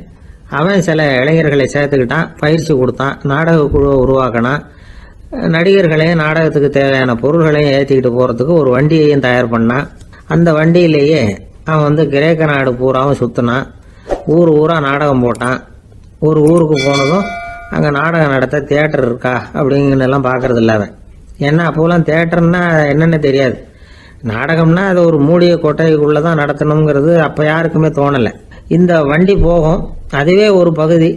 அவன் சில இளைஞர்களை சேர்த்துக்கிட்டான், பயிற்சி கொடுத்தான், நாடக குழுவை உருவாக்கினான். நடிகர்களையும் நாடகத்துக்கு தேவையான பொருள்களையும் ஏற்றிக்கிட்டு போகிறதுக்கு ஒரு வண்டியையும் தயார் பண்ணான். அந்த வண்டியிலேயே அவன் கிரேக்க நாடு பூராவும் சுற்றினான். ஊர் ஊராக நாடகம் போட்டான். ஒரு ஊருக்கு போனதும் அங்கே நாடகம் நடத்த தியேட்டர் இருக்கா அப்படிங்கலாம் பார்க்கறது இல்லை அவன். ஏன்னா அப்போலாம் தியேட்டர்னா என்னென்னு தெரியாது. நாடகம்னா அது ஒரு மூடிய கொட்டைக்குள்ளே தான் நடத்தணுங்கிறது அப்போ யாருக்குமே தோணலை. இந்த வண்டி போகும், அதுவே ஒரு பகுதி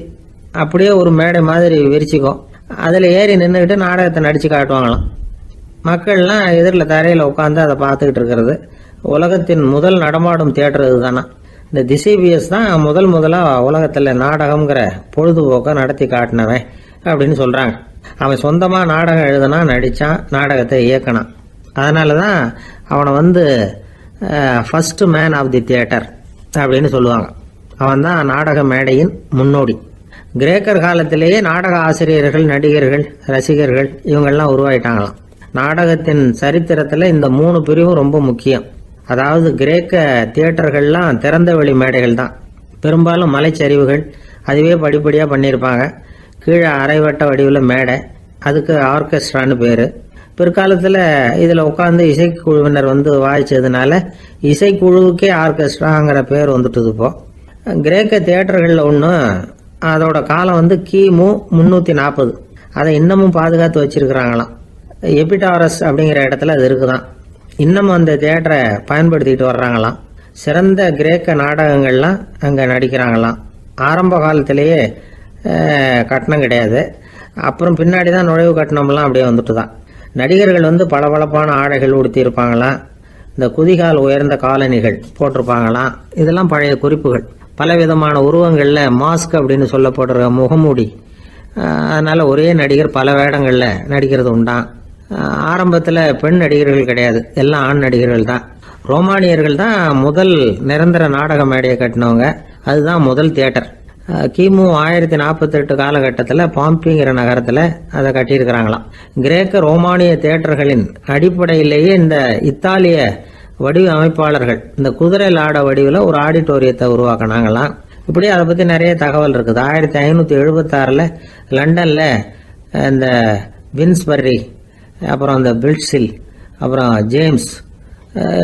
அப்படியே ஒரு மேடை மாதிரி விரிச்சிக்கும். அதில் ஏறி நின்றுக்கிட்டு நாடகத்தை நடித்து காட்டுவாங்களாம். மக்கள்லாம் எதிரில் தரையில் உட்காந்து அதை பார்த்துக்கிட்டு இருக்கிறது. உலகத்தின் முதல் நடமாடும் தியேட்டர் இதுதானா. இந்த திசிபியஸ் தான் முதலாக உலகத்தில் நாடகம்ங்கிற பொழுதுபோக்கை நடத்தி காட்டினவன் அப்படின்னு சொல்கிறாங்க. அவன் சொந்தமாக நாடகம் எழுதுனா, நடித்தான், நாடகத்தை இயக்கினான். அதனால தான் அவனை first man of the theatre அப்படின்னு சொல்லுவாங்க. அவன் தான் நாடக மேடையின் முன்னோடி. கிரேக்கர் காலத்திலேயே நாடக ஆசிரியர்கள், நடிகர்கள், ரசிகர்கள் இவங்கெல்லாம் உருவாயிட்டாங்களாம். நாடகத்தின் சரித்திரத்தில் இந்த 3 பிரிவும் ரொம்ப முக்கியம். அதாவது கிரேக்க தியேட்டர்கள்லாம் திறந்த வெளி மேடைகள் தான். பெரும்பாலும் மலைச்சரிவுகள், அதுவே படிப்படியாக பண்ணியிருப்பாங்க. கீழே அரைவட்ட வடிவில் மேடை, அதுக்கு ஆர்கெஸ்ட்ரான்னு பேர். பிற்காலத்தில் இதில் உட்காந்து இசைக்குழுவினர் வாய்ச்சதுனால இசைக்குழுவுக்கே ஆர்கெஸ்ட்ராங்கிற பேர் வந்துட்டுது. இப்போ கிரேக்க தியேட்டர்களில் ஒன்று, அதோட காலம் கிமு 340. அதை இன்னமும் பாதுகாத்து வச்சிருக்கிறாங்களாம். எபிடாரஸ் அப்படிங்கிற இடத்துல அது இருக்குதான். இன்னமும் அந்த தியேட்டரை பயன்படுத்திட்டு வர்றாங்களாம். சிறந்த கிரேக்க நாடகங்கள்லாம் அங்கே நடிக்கிறாங்களாம். ஆரம்ப காலத்திலேயே கட்டணம் கிடையாது. அப்புறம் பின்னாடி தான் நுழைவு கட்டணம்லாம் அப்படியே வந்துட்டு தான். நடிகர்கள் பளபளப்பான ஆடைகள் உடுத்தியிருப்பாங்களாம். இந்த குதிகால் உயர்ந்த காலணிகள் போட்டிருப்பாங்களாம். இதெல்லாம் பழைய குறிப்புகள். பலவிதமான உருவங்களில் மாஸ்க் அப்படின்னு சொல்லப்படுற முகமூடி. அதனால் ஒரே நடிகர் பல வேடங்களில் நடிக்கிறது உண்டான். ஆரம்பத்தில் பெண் நடிகர்கள் கிடையாது, எல்லாம் ஆண் நடிகர்கள் தான். ரோமானியர்கள் தான் முதல் நிரந்தர நாடக மேடையை கட்டினவங்க. அதுதான் முதல் தியேட்டர். கிமு 1048 காலகட்டத்தில் பாம்பிங்கிற நகரத்தில் அதை கட்டியிருக்கிறாங்களாம். கிரேக்க ரோமானிய தியேட்டர்களின் அடிப்படையிலேயே இந்த இத்தாலிய வடிவ அமைப்பாளர்கள் இந்த குதிரை லாட வடிவில் ஒரு ஆடிட்டோரியத்தை உருவாக்கினாங்களாம். இப்படி அதை பற்றி நிறைய தகவல் இருக்குது. 1576 லண்டனில் இந்த வின்ஸ்பர்ரி, அப்புறம் இந்த பில்ட்ஸில், அப்புறம் ஜேம்ஸ்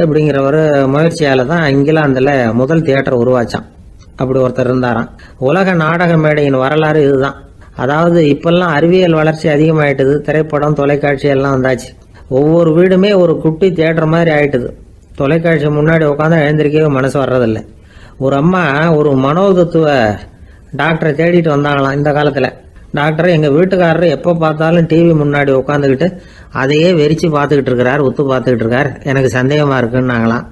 இப்படிங்கிற ஒரு முயற்சியால் தான் இங்கிலாந்தில் முதல் தியேட்டர் உருவாச்சான். அப்படி ஒருத்தர் இருந்தாராம். உலக நாடக மேடையின் வரலாறு இதுதான். அதாவது இப்பெல்லாம் அறிவியல் வளர்ச்சி அதிகமாயிட்டுது. திரைப்படம், தொலைக்காட்சி எல்லாம் வந்தாச்சு. ஒவ்வொரு வீடுமே ஒரு குட்டி தியேட்டர் மாதிரி ஆயிட்டுது. தொலைக்காட்சி முன்னாடி உட்காந்து எழுந்திருக்கவே மனசு வர்றதில்லை. ஒரு அம்மா ஒரு மனோதத்துவ டாக்டரை தேடிட்டு வந்தாங்களாம் இந்த காலத்தில். டாக்டர், எங்கள் வீட்டுக்காரர் எப்போ பார்த்தாலும் டிவி முன்னாடி உட்காந்துக்கிட்டு அதையே வெறிச்சு பார்த்துக்கிட்டு இருக்கிறார், உத்து பார்த்துக்கிட்டு இருக்கார், எனக்கு சந்தேகமாக இருக்குன்னாங்களாம்.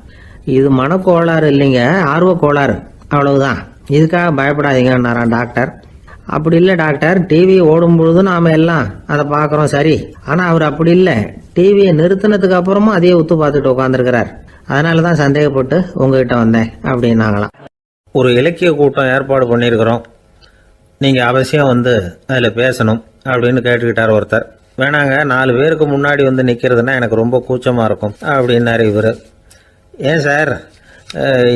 இது மனக்கோளாறு இல்லைங்க, ஆர்வ கோளாறு, அவ்வளவுதான், இதுக்காக பயப்படாதீங்கன்னாராம் டாக்டர். அப்படி இல்லை டாக்டர், டிவி ஓடும் பொழுது நாம் எல்லாம் அதை பார்க்குறோம் சரி, ஆனால் அவர் அப்படி இல்லை, டிவியை நிறுத்தினதுக்கு அப்புறமும் அதையே உத்து பார்த்துட்டு உட்காந்துருக்கிறார், அதனால தான் சந்தேகப்பட்டு உங்ககிட்ட வந்தேன் அப்படின்னாங்களாம். ஒரு இலக்கிய கூட்டம் ஏற்பாடு பண்ணியிருக்கிறோம், நீங்கள் அவசியம் அதில் பேசணும் அப்படின்னு கேட்டுக்கிட்டார் ஒருத்தர். வேணாங்க, 4 பேருக்கு முன்னாடி நிற்கிறதுனா எனக்கு ரொம்ப கூச்சமாக இருக்கும் அப்படின்னாரு இவர். ஏன் சார்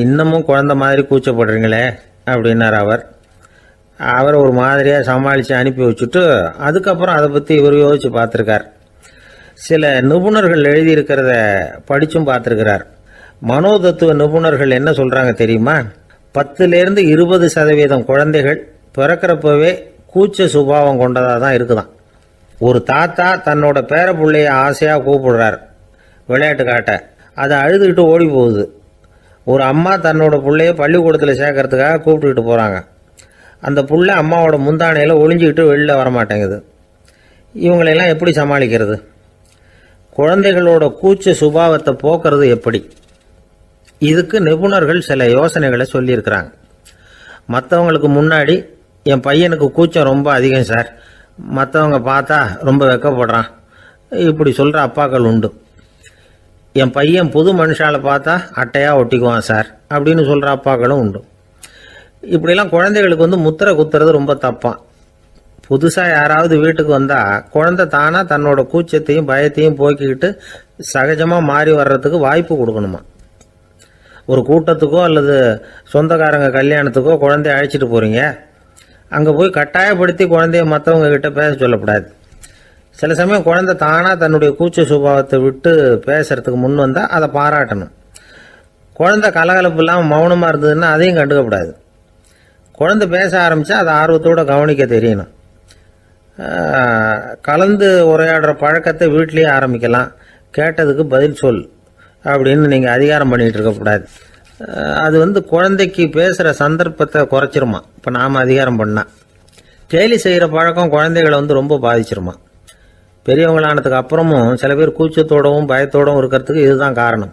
இன்னமும் குழந்த மாதிரி கூச்சப்படுறீங்களே அப்படின்னார் அவர் ஒரு மாதிரியாக சமாளித்து அனுப்பி வச்சுட்டு அதுக்கப்புறம் அதை பற்றி இவர் யோசித்து பார்த்துருக்கார். சில நிபுணர்கள் எழுதியிருக்கிறத படித்தும் பார்த்துருக்கிறார். மனோதத்துவ நிபுணர்கள் என்ன சொல்கிறாங்க தெரியுமா? 10லேருந்து 20% குழந்தைகள் பிறக்கிறப்பவே கூச்ச சுபாவம் கொண்டதாக தான் இருக்குதான். ஒரு தாத்தா தன்னோட பேர பிள்ளைய ஆசையாக கூப்பிடுறார் விளையாட்டு காட்ட. அதை அழுதுகிட்டு ஓடி போகுது. ஒரு அம்மா தன்னோட பிள்ளைய பள்ளிக்கூடத்தில் சேர்க்கறதுக்காக கூப்பிட்டுக்கிட்டு போகிறாங்க. அந்த புள்ள அம்மாவோட முந்தானையில் ஒளிஞ்சிக்கிட்டு வெளில வரமாட்டேங்குது. இவங்களெல்லாம் எப்படி சமாளிக்கிறது? குழந்தைகளோட கூச்ச சுபாவத்தை போக்குறது எப்படி? இதுக்கு நிபுணர்கள் சில யோசனைகளை சொல்லியிருக்கிறாங்க. மற்றவங்களுக்கு முன்னாடி என் பையனுக்கு கூச்சம் ரொம்ப அதிகம் சார், மற்றவங்க பார்த்தா ரொம்ப வெக்கப்படுறான், இப்படி சொல்கிற அப்பாக்கள் உண்டு. என் பையன் புது மனுஷால பார்த்தா அட்டையாக ஒட்டிக்குவான் சார் அப்படின்னு சொல்கிற அப்பாக்களும் உண்டு. இப்படிலாம் குழந்தைகளுக்கு முத்திரை குத்துறது ரொம்ப தப்பான். புதுசாக யாராவது வீட்டுக்கு வந்தால் குழந்தை தானாக தன்னோட கூச்சத்தையும் பயத்தையும் போக்கிக்கிட்டு சகஜமாக மாறி வர்றதுக்கு வாய்ப்பு கொடுக்கணுமா. ஒரு கூட்டத்துக்கோ அல்லது சொந்தக்காரங்க கல்யாணத்துக்கோ குழந்தைய அழைச்சிட்டு போகிறீங்க, அங்கே போய் கட்டாயப்படுத்தி குழந்தைய மற்றவங்க கிட்ட பேச சொல்லக்கூடாது. சில சமயம் குழந்தை தானாக தன்னுடைய கூச்ச சுபாவத்தை விட்டு பேசுறதுக்கு முன் வந்தால் அதை பாராட்டணும். குழந்தை கலகலப்பு இல்லாமல் மௌனமாக இருந்ததுன்னா அதையும் கண்டுக்கக்கூடாது. குழந்தை பேச ஆரம்பித்தா அதை ஆர்வத்தோடு கவனிக்க தெரியணும். கலந்து உரையாடுற பழக்கத்தை வீட்லேயே ஆரம்பிக்கலாம். கேட்டதுக்கு பதில் சொல் அப்படின்னு நீங்கள் அதிகாரம் பண்ணிகிட்டு இருக்கக்கூடாது. அது குழந்தைக்கு பேசுகிற சந்தர்ப்பத்தை குறைச்சிருமா. இப்போ நாம் அதிகாரம் பண்ணால் கேலி செய்கிற பழக்கம் குழந்தைகளை ரொம்ப பாதிச்சிருமா. பெரியவங்களானதுக்கு அப்புறமும் சில பேர் கூச்சத்தோடவும் பயத்தோடவும் இருக்கிறதுக்கு இதுதான் காரணம்.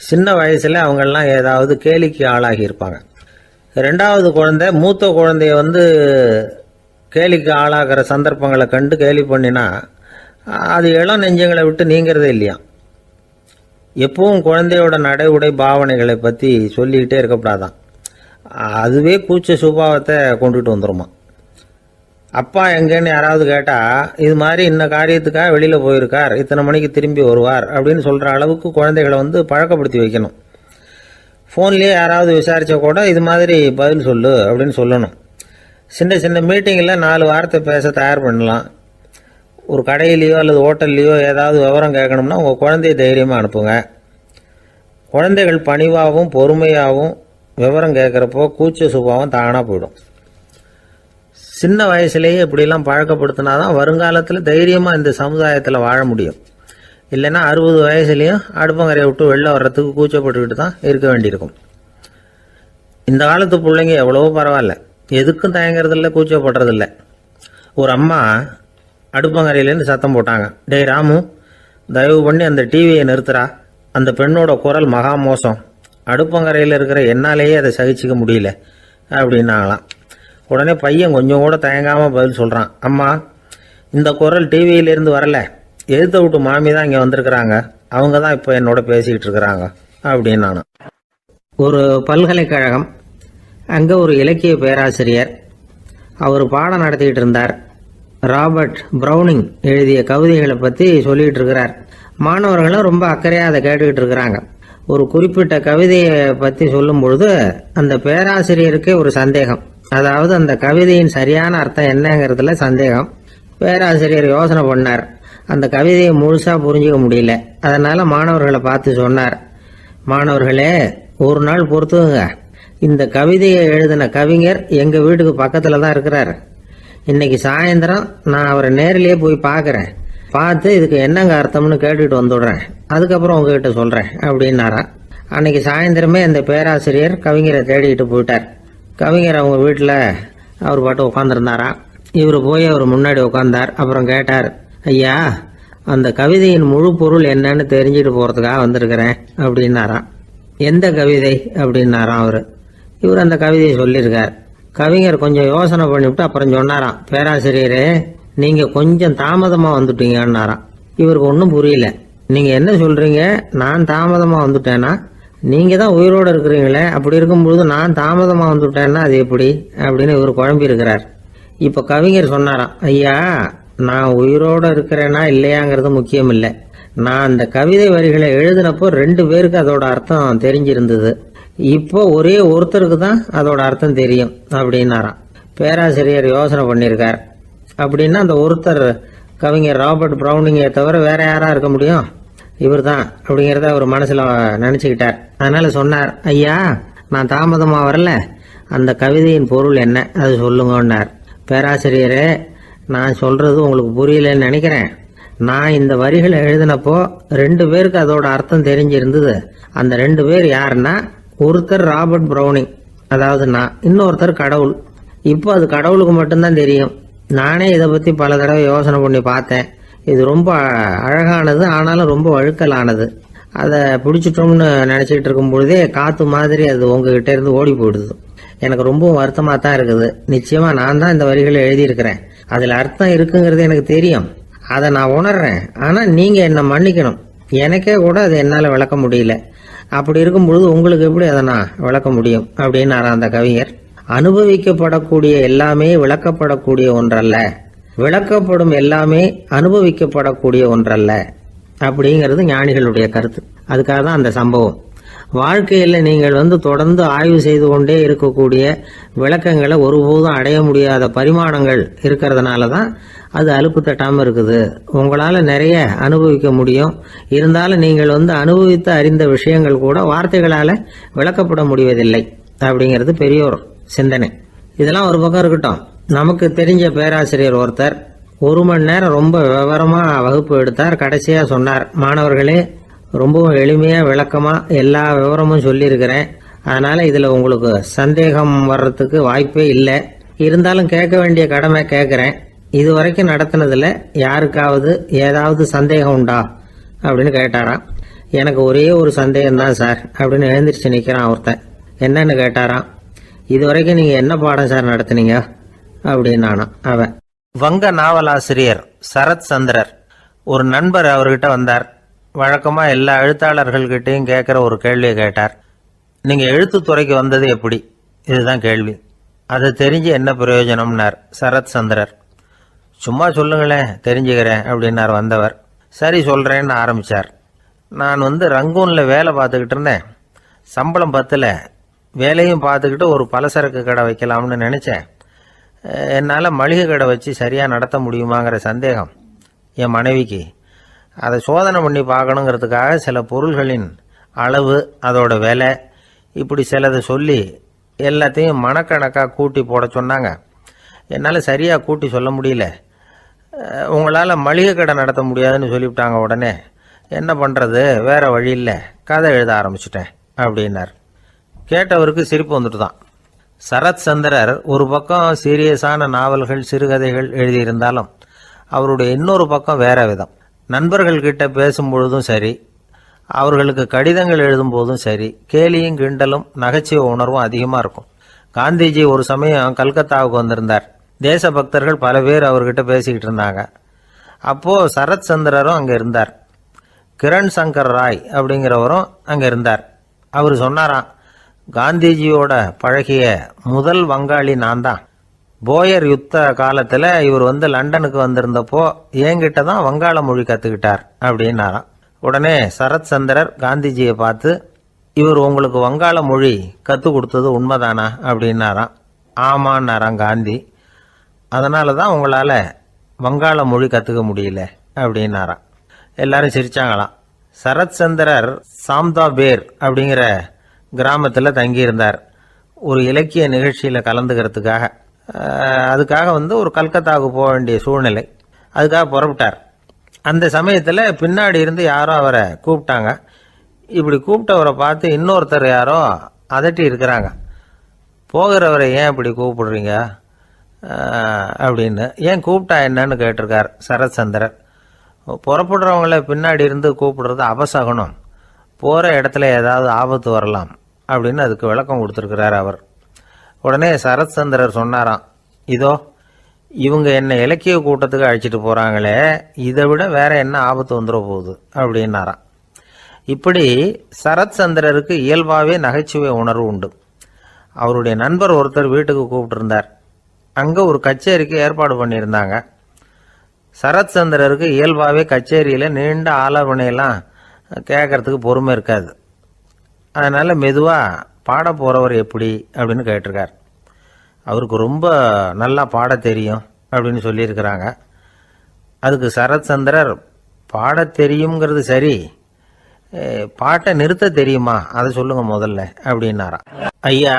சின்ன வயசில் அவங்கெல்லாம் ஏதாவது கேலிக்கு ஆளாகி இருப்பாங்க. ரெண்டாவது குழந்தை மூத்த குழந்தைய கேலிக்கு ஆளாகிற சந்தர்ப்பங்களை கண்டு கேலி பண்ணினா அது இளம் நெஞ்சங்களை விட்டு நீங்கிறதே இல்லையா. எப்பவும் குழந்தையோட நடை உடை பாவனைகளை பற்றி சொல்லிக்கிட்டே இருக்கக்கூடாதான். அதுவே கூச்ச சுபாவத்தை கொண்டுட்டு வந்துருமா. அப்பா எங்கேன்னு யாராவது கேட்டால் இது மாதிரி இன்ன காரியத்துக்காக வெளியில் போயிருக்கார், இத்தனை மணிக்கு திரும்பி வருவார் அப்படின்னு சொல்கிற அளவுக்கு குழந்தைகளை பழக்கப்படுத்தி வைக்கணும். ஃபோன்லேயே யாராவது விசாரித்தா கூட இது மாதிரி பதில் சொல்லு அப்படின்னு சொல்லணும். சின்ன சின்ன மீட்டிங்கில் 4 வார்த்தை பேச தயார் பண்ணலாம். ஒரு கடையிலையோ அல்லது ஹோட்டல்லையோ ஏதாவது விவரம் கேட்கணும்னா உங்கள் குழந்தைய தைரியமாக அனுப்புங்க. குழந்தைகள் பணிவாகவும் பொறுமையாகவும் விவரம் கேட்குறப்போ கூச்ச சுபாவம் தானாக போயிடும். சின்ன வயசுலேயே இப்படிலாம் பழக்கப்படுத்தினா தான் வருங்காலத்தில் தைரியமாக இந்த சமுதாயத்தில் வாழ முடியும். இல்லைன்னா 60 வயசுலேயும் அடுப்பங்கரையை விட்டு வெளில வர்றதுக்கு கூச்சப்பட்டுக்கிட்டு தான் இருக்க வேண்டியிருக்கும். இந்த காலத்து பிள்ளைங்க எவ்வளவோ பரவாயில்ல, எதுக்கும் தயங்குறதில்ல, கூச்சப்படுறதில்ல. ஒரு அம்மா அடுப்பங்கரையிலேருந்து சத்தம் போட்டாங்க, டேய் ராமு, தயவு பண்ணி அந்த டிவியை நிறுத்துறா, அந்த பெண்ணோட குரல் மகா மோசம், அடுப்பங்கரையில் இருக்கிற என்னாலேயே அதை சகிச்சிக்க முடியல அப்படின்னாங்களாம். உடனே பையன் கொஞ்சம் கூட தயங்காமல் பதில் சொல்கிறான், அம்மா இந்த குரல் டிவியிலேருந்து வரல, எதிர்த்த விட்டு மாமி தான் இங்கே வந்திருக்கிறாங்க, அவங்க தான் இப்போ என்னோட பேசிக்கிட்டு இருக்கிறாங்க அப்படின்னு. நான் ஒரு பல்கலைக்கழகம், அங்கே ஒரு இலக்கிய பேராசிரியர், அவர் பாடம் நடத்திக்கிட்டு இருந்தார். ராபர்ட் ப்ரௌனிங் எழுதிய கவிதைகளை பற்றி சொல்லிகிட்டு இருக்கிறார். மாணவர்களும் ரொம்ப அக்கறையாக அதை கேட்டுக்கிட்டு இருக்கிறாங்க. ஒரு குறிப்பிட்ட கவிதையை பற்றி சொல்லும் பொழுது அந்த பேராசிரியருக்கே ஒரு சந்தேகம். அதாவது அந்த கவிதையின் சரியான அர்த்தம் என்னங்கிறதுல சந்தேகம். பேராசிரியர் யோசனை பண்ணார். அந்த கவிதையை முழுசாக புரிஞ்சிக்க முடியல. அதனால் மாணவர்களை பார்த்து சொன்னார், மாணவர்களே, ஒரு நாள் பொறுத்துங்க, இந்த கவிதையை எழுதின கவிஞர் எங்கள் வீட்டுக்கு பக்கத்தில் தான் இருக்கிறார். இன்னைக்கு சாயந்தரம் நான் அவரை நேரிலேயே போய் பார்க்குறேன், பார்த்து இதுக்கு என்னங்க அர்த்தம்னு கேட்டுட்டு வந்துடுறேன், அதுக்கப்புறம் உங்ககிட்ட சொல்கிறேன் அப்படின்னாரா. அன்னைக்கு சாயந்தரமே அந்த பேராசிரியர் கவிஞரை தேடிக்கிட்டு போயிட்டார். கவிஞர் அவங்க வீட்டில் அவர் பாட்டு உட்காந்துருந்தாரா. இவர் போய் அவர் முன்னாடி உட்காந்தார். அப்புறம் கேட்டார், ஐயா, அந்த கவிதையின் முழு பொருள் என்னன்னு தெரிஞ்சுட்டு போகிறதுக்காக வந்திருக்கிறேன் அப்படின்னாராம். எந்த கவிதை அப்படின்னாராம் அவர். இவர் அந்த கவிதையை சொல்லியிருக்கார். கவிஞர் கொஞ்சம் யோசனை பண்ணிவிட்டு அப்புறம் சொன்னாராம், பேராசிரியரே, நீங்கள் கொஞ்சம் தாமதமாக வந்துட்டீங்கன்னாராம். இவருக்கு ஒன்றும் புரியல. நீங்கள் என்ன சொல்கிறீங்க, நான் தாமதமாக வந்துட்டேன்னா? நீங்கள் தான் உயிரோடு இருக்கிறீங்களே, அப்படி இருக்கும்பொழுது நான் தாமதமாக வந்துட்டேன்னா அது எப்படி அப்படின்னு இவர் குழம்பி இருக்கிறார். இப்போ கவிஞர் சொன்னாராம், ஐயா, நான் உயிரோடு இருக்கிறேன்னா இல்லையாங்கிறது முக்கியம் இல்லை. நான் அந்த கவிதை வரிகளை எழுதினப்போ 2 பேருக்கு அதோட அர்த்தம் தெரிஞ்சிருந்தது. இப்போ ஒரே ஒருத்தருக்கு தான் அதோட அர்த்தம் தெரியும் அப்படின்னாராம். பேராசிரியர் யோசனை பண்ணியிருக்கார். அப்படின்னா அந்த ஒருத்தர் கவிஞர் ராபர்ட் ப்ரௌனிங்கை தவிர வேற யாரா இருக்க முடியும்? இவர் தான் அப்படிங்கிறத அவர் மனசில் நினச்சிக்கிட்டார். அதனால சொன்னார், ஐயா, நான் தாமதமாக வரல, அந்த கவிதையின் பொருள் என்ன அது சொல்லுங்கன்னார். பேராசிரியரே, நான் சொல்கிறது உங்களுக்கு புரியலன்னு நினைக்கிறேன். நான் இந்த வரிகளை எழுதினப்போ 2 பேருக்கு அதோட அர்த்தம் தெரிஞ்சிருந்தது. அந்த 2 பேர் யாருன்னா, ஒருத்தர் ராபர்ட் ப்ரௌனிங், அதாவது நான், இன்னொருத்தர் கடவுள். இப்போ அது கடவுளுக்கு மட்டும்தான் தெரியும். நானே இதை பற்றி பல தடவை யோசனை பண்ணி பார்த்தேன். இது ரொம்ப அழகானது, ஆனாலும் ரொம்ப வழுக்கலானது. அதை பிடிச்சிட்டோம்னு நினச்சிக்கிட்டு இருக்கும் பொழுதே காற்று மாதிரி அது உங்ககிட்ட இருந்து ஓடி போயிடுது. எனக்கு ரொம்பவும் வருத்தமாக தான் இருக்குது. நிச்சயமாக நான் தான் இந்த வரிகளை எழுதியிருக்கிறேன். அதில் அர்த்தம் இருக்குங்கிறது எனக்கு தெரியும், அதை நான் உணர்றேன். ஆனால் நீங்கள் என்னை மன்னிக்கணும், எனக்கே கூட அதை என்னால் விளக்க முடியல. அப்படி இருக்கும் பொழுது உங்களுக்கு எப்படி அதை நான் விளக்க முடியும் அப்படின்னாரு அந்த கவிஞர். அனுபவிக்கப்படக்கூடிய எல்லாமே விளக்கப்படக்கூடிய ஒன்றல்ல, விளக்கப்படும் எல்லாமே அனுபவிக்கப்படக்கூடிய ஒன்றல்ல அப்படிங்கிறது ஞானிகளுடைய கருத்து. அதுக்காக தான் அந்த சம்பவம். வாழ்க்கையில் நீங்கள் தொடர்ந்து ஆய்வு செய்து கொண்டே இருக்கக்கூடிய விளக்கங்களை ஒருபோதும் அடைய முடியாத பரிமாணங்கள் இருக்கிறதுனால தான் அது அலுப்பு தட்டாமல் இருக்குது. உங்களால் நிறைய அனுபவிக்க முடியும், இருந்தாலும் நீங்கள் அனுபவித்து அறிந்த விஷயங்கள் கூட வார்த்தைகளால் விளக்கப்பட முடிவதில்லை அப்படிங்கிறது பெரியோர் சிந்தனை. இதெல்லாம் ஒரு பக்கம் இருக்கட்டும். நமக்கு தெரிஞ்ச பேராசிரியர் ஒருத்தர் 1 மணி நேரம் ரொம்ப விவரமா வகுப்பு எடுத்தார். கடைசியா சொன்னார், மாணவர்களே, ரொம்பவும் எளிமையா விளக்கமா எல்லா விவரமும் சொல்லியிருக்கிறேன். அதனால இதுல உங்களுக்கு சந்தேகம் வர்றதுக்கு வாய்ப்பே இல்லை. இருந்தாலும் கேட்க வேண்டிய கடமை கேட்கிறேன். இது வரைக்கும் நடத்தினதுல யாருக்காவது ஏதாவது சந்தேகம் உண்டா அப்படின்னு கேட்டாராம். எனக்கு ஒரே ஒரு சந்தேகம் தான் சார் அப்படின்னு எழுந்திரிச்சு நிக்கிறான் ஒருத்தன். என்னன்னு கேட்டாராம். இது வரைக்கும் நீங்க என்ன பாடம் சார் நடத்துனீங்க அப்படின்னானா அவன். வங்க நாவலாசிரியர் சரத் சந்திரர் ஒரு நண்பர் அவர்கிட்ட வந்தார். வழக்கமா எல்லா எழுத்தாளர்கள்கிட்டையும் கேட்குற ஒரு கேள்வியை கேட்டார். நீங்க எழுத்துத்துறைக்கு வந்தது எப்படி? இதுதான் கேள்வி. அதை தெரிஞ்சு என்ன பிரயோஜனம்னார் சரத் சந்திரர். சும்மா சொல்லுங்களேன், தெரிஞ்சுக்கிறேன் அப்படின்னார் வந்தவர். சரி சொல்றேன்னு ஆரம்பிச்சார். நான் ரங்கூன்ல வேலை பார்த்துக்கிட்டு இருந்தேன். சம்பளம் பத்தல. வேலையும் பார்த்துக்கிட்டு ஒரு பலசரக்கு கடை வைக்கலாம்னு நினைச்சேன். என்னால் மளிகை கடை வச்சு சரியாக நடத்த முடியுமாங்கிற சந்தேகம் என் மனைவிக்கு. அதை சோதனை பண்ணி பார்க்கணுங்கிறதுக்காக சில பொருள்களின் அளவு, அதோட விலை, இப்படி சிலதை சொல்லி எல்லாத்தையும் மனக்கணக்காக கூட்டி போட சொன்னாங்க. என்னால் சரியாக கூட்டி சொல்ல முடியல. உங்களால் மளிகை கடை நடத்த முடியாதுன்னு சொல்லிவிட்டாங்க. உடனே என்ன பண்ணுறது, வேற வழி இல்லை, கதை எழுத ஆரம்பிச்சிட்டேன் அப்படின்னார். கேட்டவருக்கு சிரிப்பு வந்துட்டு தான். சரத் சந்திரர் ஒரு பக்கம் சீரியஸான நாவல்கள், சிறுகதைகள் எழுதியிருந்தாலும் அவருடைய இன்னொரு பக்கம் வேற விதம். நண்பர்கள் கிட்ட பேசும்பொழுதும் சரி, அவர்களுக்கு கடிதங்கள் எழுதும் போதும் சரி, கேலியும் கிண்டலும் நகைச்சுவை உணர்வும் அதிகமாக இருக்கும். காந்திஜி ஒரு சமயம் கல்கத்தாவுக்கு வந்திருந்தார். தேசபக்தர்கள் பல பேர் அவர்கிட்ட பேசிக்கிட்டு இருந்தாங்க. அப்போ சரத் சந்திரரும் அங்கே இருந்தார். கிரண் சங்கர் ராய் அப்படிங்கிறவரும் அங்கே இருந்தார். அவர் சொன்னாராம், காந்திஜியோட பழகிய முதல் வங்காளி நான் தான். போயர் யுத்த காலத்தில் இவர் லண்டனுக்கு வந்திருந்தப்போ என்கிட்ட தான் வங்காள மொழி கற்றுக்கிட்டார் அப்படின்னாராம். உடனே சரத் சந்திரர் காந்திஜியை பார்த்து, இவர் உங்களுக்கு வங்காள மொழி கற்றுக் கொடுத்தது உண்மைதானா அப்படின்னாராம். ஆமான்னாராம் காந்தி. அதனால தான் உங்களால் வங்காள மொழி கற்றுக்க முடியல அப்படின்னாராம். எல்லாரும் சிரிச்சாங்களாம். சரத் சந்திரர் சாம்தா பேர் அப்படிங்கிற கிராமத்தில் தங்கியிருந்தார் ஒரு இலக்கிய நிகழ்ச்சியில் கலந்துக்கிறதுக்காக. அதுக்காக ஒரு கல்கத்தாவுக்கு போக வேண்டிய சூழ்நிலை. அதுக்காக புறப்பட்டார். அந்த சமயத்தில் பின்னாடி இருந்து யாரோ அவரை கூப்பிட்டாங்க. இப்படி கூப்பிட்டவரை பார்த்து இன்னொருத்தர் யாரோ அதட்டி இருக்கிறாங்க. போகிறவரை ஏன் இப்படி கூப்பிடுறீங்க அப்படின்னு. ஏன் கூப்பிட்டா என்னன்னு கேட்டிருக்கார் சரத் சந்திரர். புறப்படுறவங்கள பின்னாடி இருந்து கூப்பிடுறது அபசகுனம், போகிற இடத்துல ஏதாவது ஆபத்து வரலாம் அப்படின்னு அதுக்கு விளக்கம் கொடுத்துருக்கிறார் அவர். உடனே சரத் சந்திரர் சொன்னாராம், இதோ இவங்க என்ன இலக்கிய கூட்டத்துக்கு அழைச்சிட்டு போகிறாங்களே, இதை விட வேற என்ன ஆபத்து வந்துட போகுது அப்படின்னாராம். இப்படி சரத் சந்திரருக்கு இயல்பாகவே நகைச்சுவை உணர்வு உண்டு. அவருடைய நண்பர் ஒருத்தர் வீட்டுக்கு கூப்பிட்டுருந்தார். அங்கே ஒரு கச்சேரிக்கு ஏற்பாடு பண்ணியிருந்தாங்க. சரத் சந்திரருக்கு இயல்பாகவே கச்சேரியில் நீண்ட ஆலோசனையெல்லாம் கேட்கறதுக்கு பொறுமை இருக்காது. அதனால மெதுவாக பாட போகிறவர் எப்படி அப்படின்னு கேட்டிருக்கார். அவருக்கு ரொம்ப நல்லா பாட தெரியும் அப்படின்னு சொல்லியிருக்கிறாங்க. அதுக்கு சரத் சந்திரர், பாட தெரியுங்கிறது சரி, பாட்டை நிறுத்த தெரியுமா அதை சொல்லுங்க முதல்ல அப்படின்னாராம். ஐயா,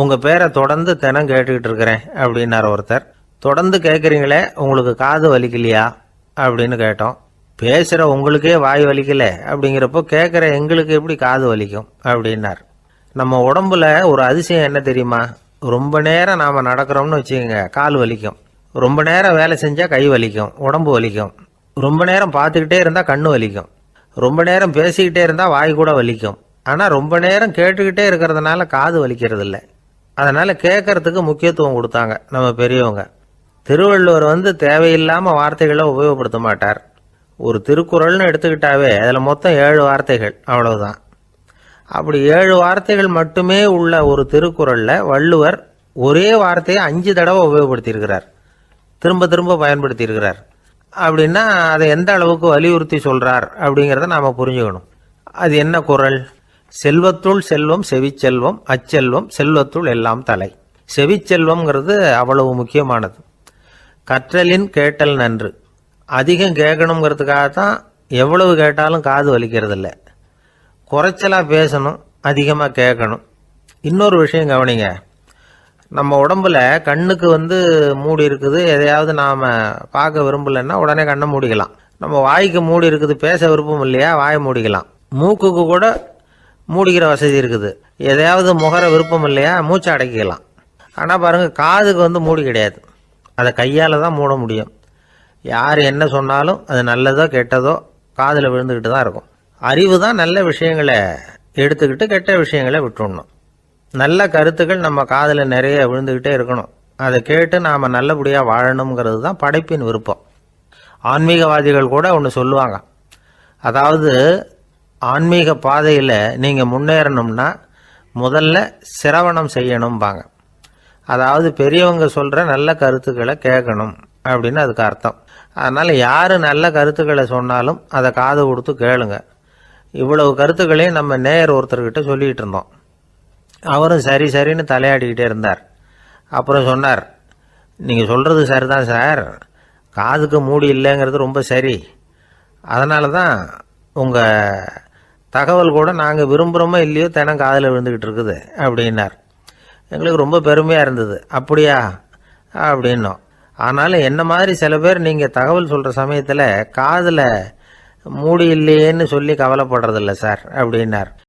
உங்கள் பேரை தொடர்ந்து தினம் கேட்டுக்கிட்டு இருக்கிறேன் அப்படின்னார் ஒருத்தர். தொடர்ந்து கேட்குறீங்களே, உங்களுக்கு காது வலிக்கலையா அப்படின்னு கேட்டோம். பேசுகிற உங்களுக்கே வாய் வலிக்கல அப்படிங்கிறப்போ கேட்குற எங்களுக்கு எப்படி காது வலிக்கும் அப்படின்னார். நம்ம உடம்புல ஒரு அதிசயம் என்ன தெரியுமா? ரொம்ப நேரம் நாம் நடக்கிறோம்னு வச்சுக்கோங்க, கால் வலிக்கும். ரொம்ப நேரம் வேலை செஞ்சால் கை வலிக்கும், உடம்பு வலிக்கும். ரொம்ப நேரம் பார்த்துக்கிட்டே இருந்தால் கண்ணு வலிக்கும். ரொம்ப நேரம் பேசிக்கிட்டே இருந்தால் வாய் கூட வலிக்கும். ஆனால் ரொம்ப நேரம் கேட்டுக்கிட்டே இருக்கிறதுனால காது வலிக்கிறது இல்லை. அதனால் கேட்கறதுக்கு முக்கியத்துவம் கொடுத்தாங்க நம்ம பெரியவங்க. திருவள்ளுவர் தேவையில்லாமல் வார்த்தைகளை உபயோகப்படுத்த மாட்டார். ஒரு திருக்குறள்னு எடுத்துக்கிட்டாவே அதில் மொத்தம் 7 வார்த்தைகள், அவ்வளவுதான். அப்படி 7 வார்த்தைகள் மட்டுமே உள்ள ஒரு திருக்குறளில் வள்ளுவர் ஒரே வார்த்தையை 5 தடவை உபயோகப்படுத்தியிருக்கிறார், திரும்ப திரும்ப பயன்படுத்தியிருக்கிறார். அப்படின்னா அதை எந்த அளவுக்கு வலியுறுத்தி சொல்றார் அப்படிங்கிறத நாம புரிஞ்சுக்கணும். அது என்ன குறள்? செல்வத்துள் செல்வம் செவிச்செல்வம், அச்செல்வம் செல்வத்துள் எல்லாம் தலை. செவிச்செல்வம்ங்கிறது அவ்வளவு முக்கியமானது. கற்றலின் கேட்டல் நன்று. அதிகம் கேட்கணுங்கிறதுக்காகத்தான் எவ்வளவு கேட்டாலும் காது வலிக்கிறது இல்லை. குறைச்சலா பேசணும், அதிகமாக கேட்கணும். இன்னொரு விஷயம் கவனிங்க, நம்ம உடம்புல கண்ணுக்கு மூடி இருக்குது, எதையாவது நாம் பார்க்க விரும்பலைன்னா உடனே கண்ணை மூடிக்கலாம். நம்ம வாய்க்கு மூடி இருக்குது, பேச விருப்பம் இல்லையா, வாயை மூடிக்கலாம். மூக்குக்கு கூட மூடிக்கிற வசதி இருக்குது, எதையாவது முகர விருப்பம் இல்லையா, மூச்சை அடக்கிக்கலாம். ஆனால் பாருங்கள், காதுக்கு மூடி கிடையாது, அதை கையால் தான் மூட முடியும். யார் என்ன சொன்னாலும் அது நல்லதோ கெட்டதோ காதில் விழுந்துக்கிட்டு தான் இருக்கும். அறிவு தான் நல்ல விஷயங்களை எடுத்துக்கிட்டு கெட்ட விஷயங்களை விட்டுடணும். நல்ல கருத்துக்கள் நம்ம காதில் நிறைய விழுந்துக்கிட்டே இருக்கணும். அதை கேட்டு நாம் நல்லபடியாக வாழணுங்கிறது தான் படைப்பின் விருப்பம். ஆன்மீகவாதிகள் கூட ஒன்று சொல்லுவாங்க, அதாவது ஆன்மீக பாதையில் நீங்கள் முன்னேறணும்னா முதல்ல சிரவணம் செய்யணும்பாங்க. அதாவது பெரியவங்க சொல்கிற நல்ல கருத்துக்களை கேட்கணும் அப்படின்னு அதுக்கு அர்த்தம். அதனால் யார் நல்ல கருத்துக்களை சொன்னாலும் அதை காது கொடுத்து கேளுங்க. இவ்வளவு கருத்துக்களையும் நம்ம நேயர் ஒருத்தர்கிட்ட சொல்லிகிட்டு இருந்தோம். அவரும் சரி சரின்னு தலையாடிக்கிட்டே இருந்தார். அப்புறம் சொன்னார், நீங்கள் சொல்கிறது சரிதான் சார், காதுக்கு மூடி இல்லைங்கிறது ரொம்ப சரி. அதனால தான் உங்கள் தகவல் கூட நாங்கள் விரும்புகிறோமோ இல்லையோ தினம் காதில் விழுந்துக்கிட்டு இருக்குது அப்படின்னார். எங்களுக்கு ரொம்ப பெருமையாக இருந்தது. அப்படியா அப்படின்னோம். ஆனாலும் என்ன மாதிரி சில பேர் நீங்கள் தகவல் சொல்கிற சமயத்தில் காதில் மூடி இல்லையேன்னு சொல்லி கவலைப்படுறதில்ல சார் அப்படின்னார்.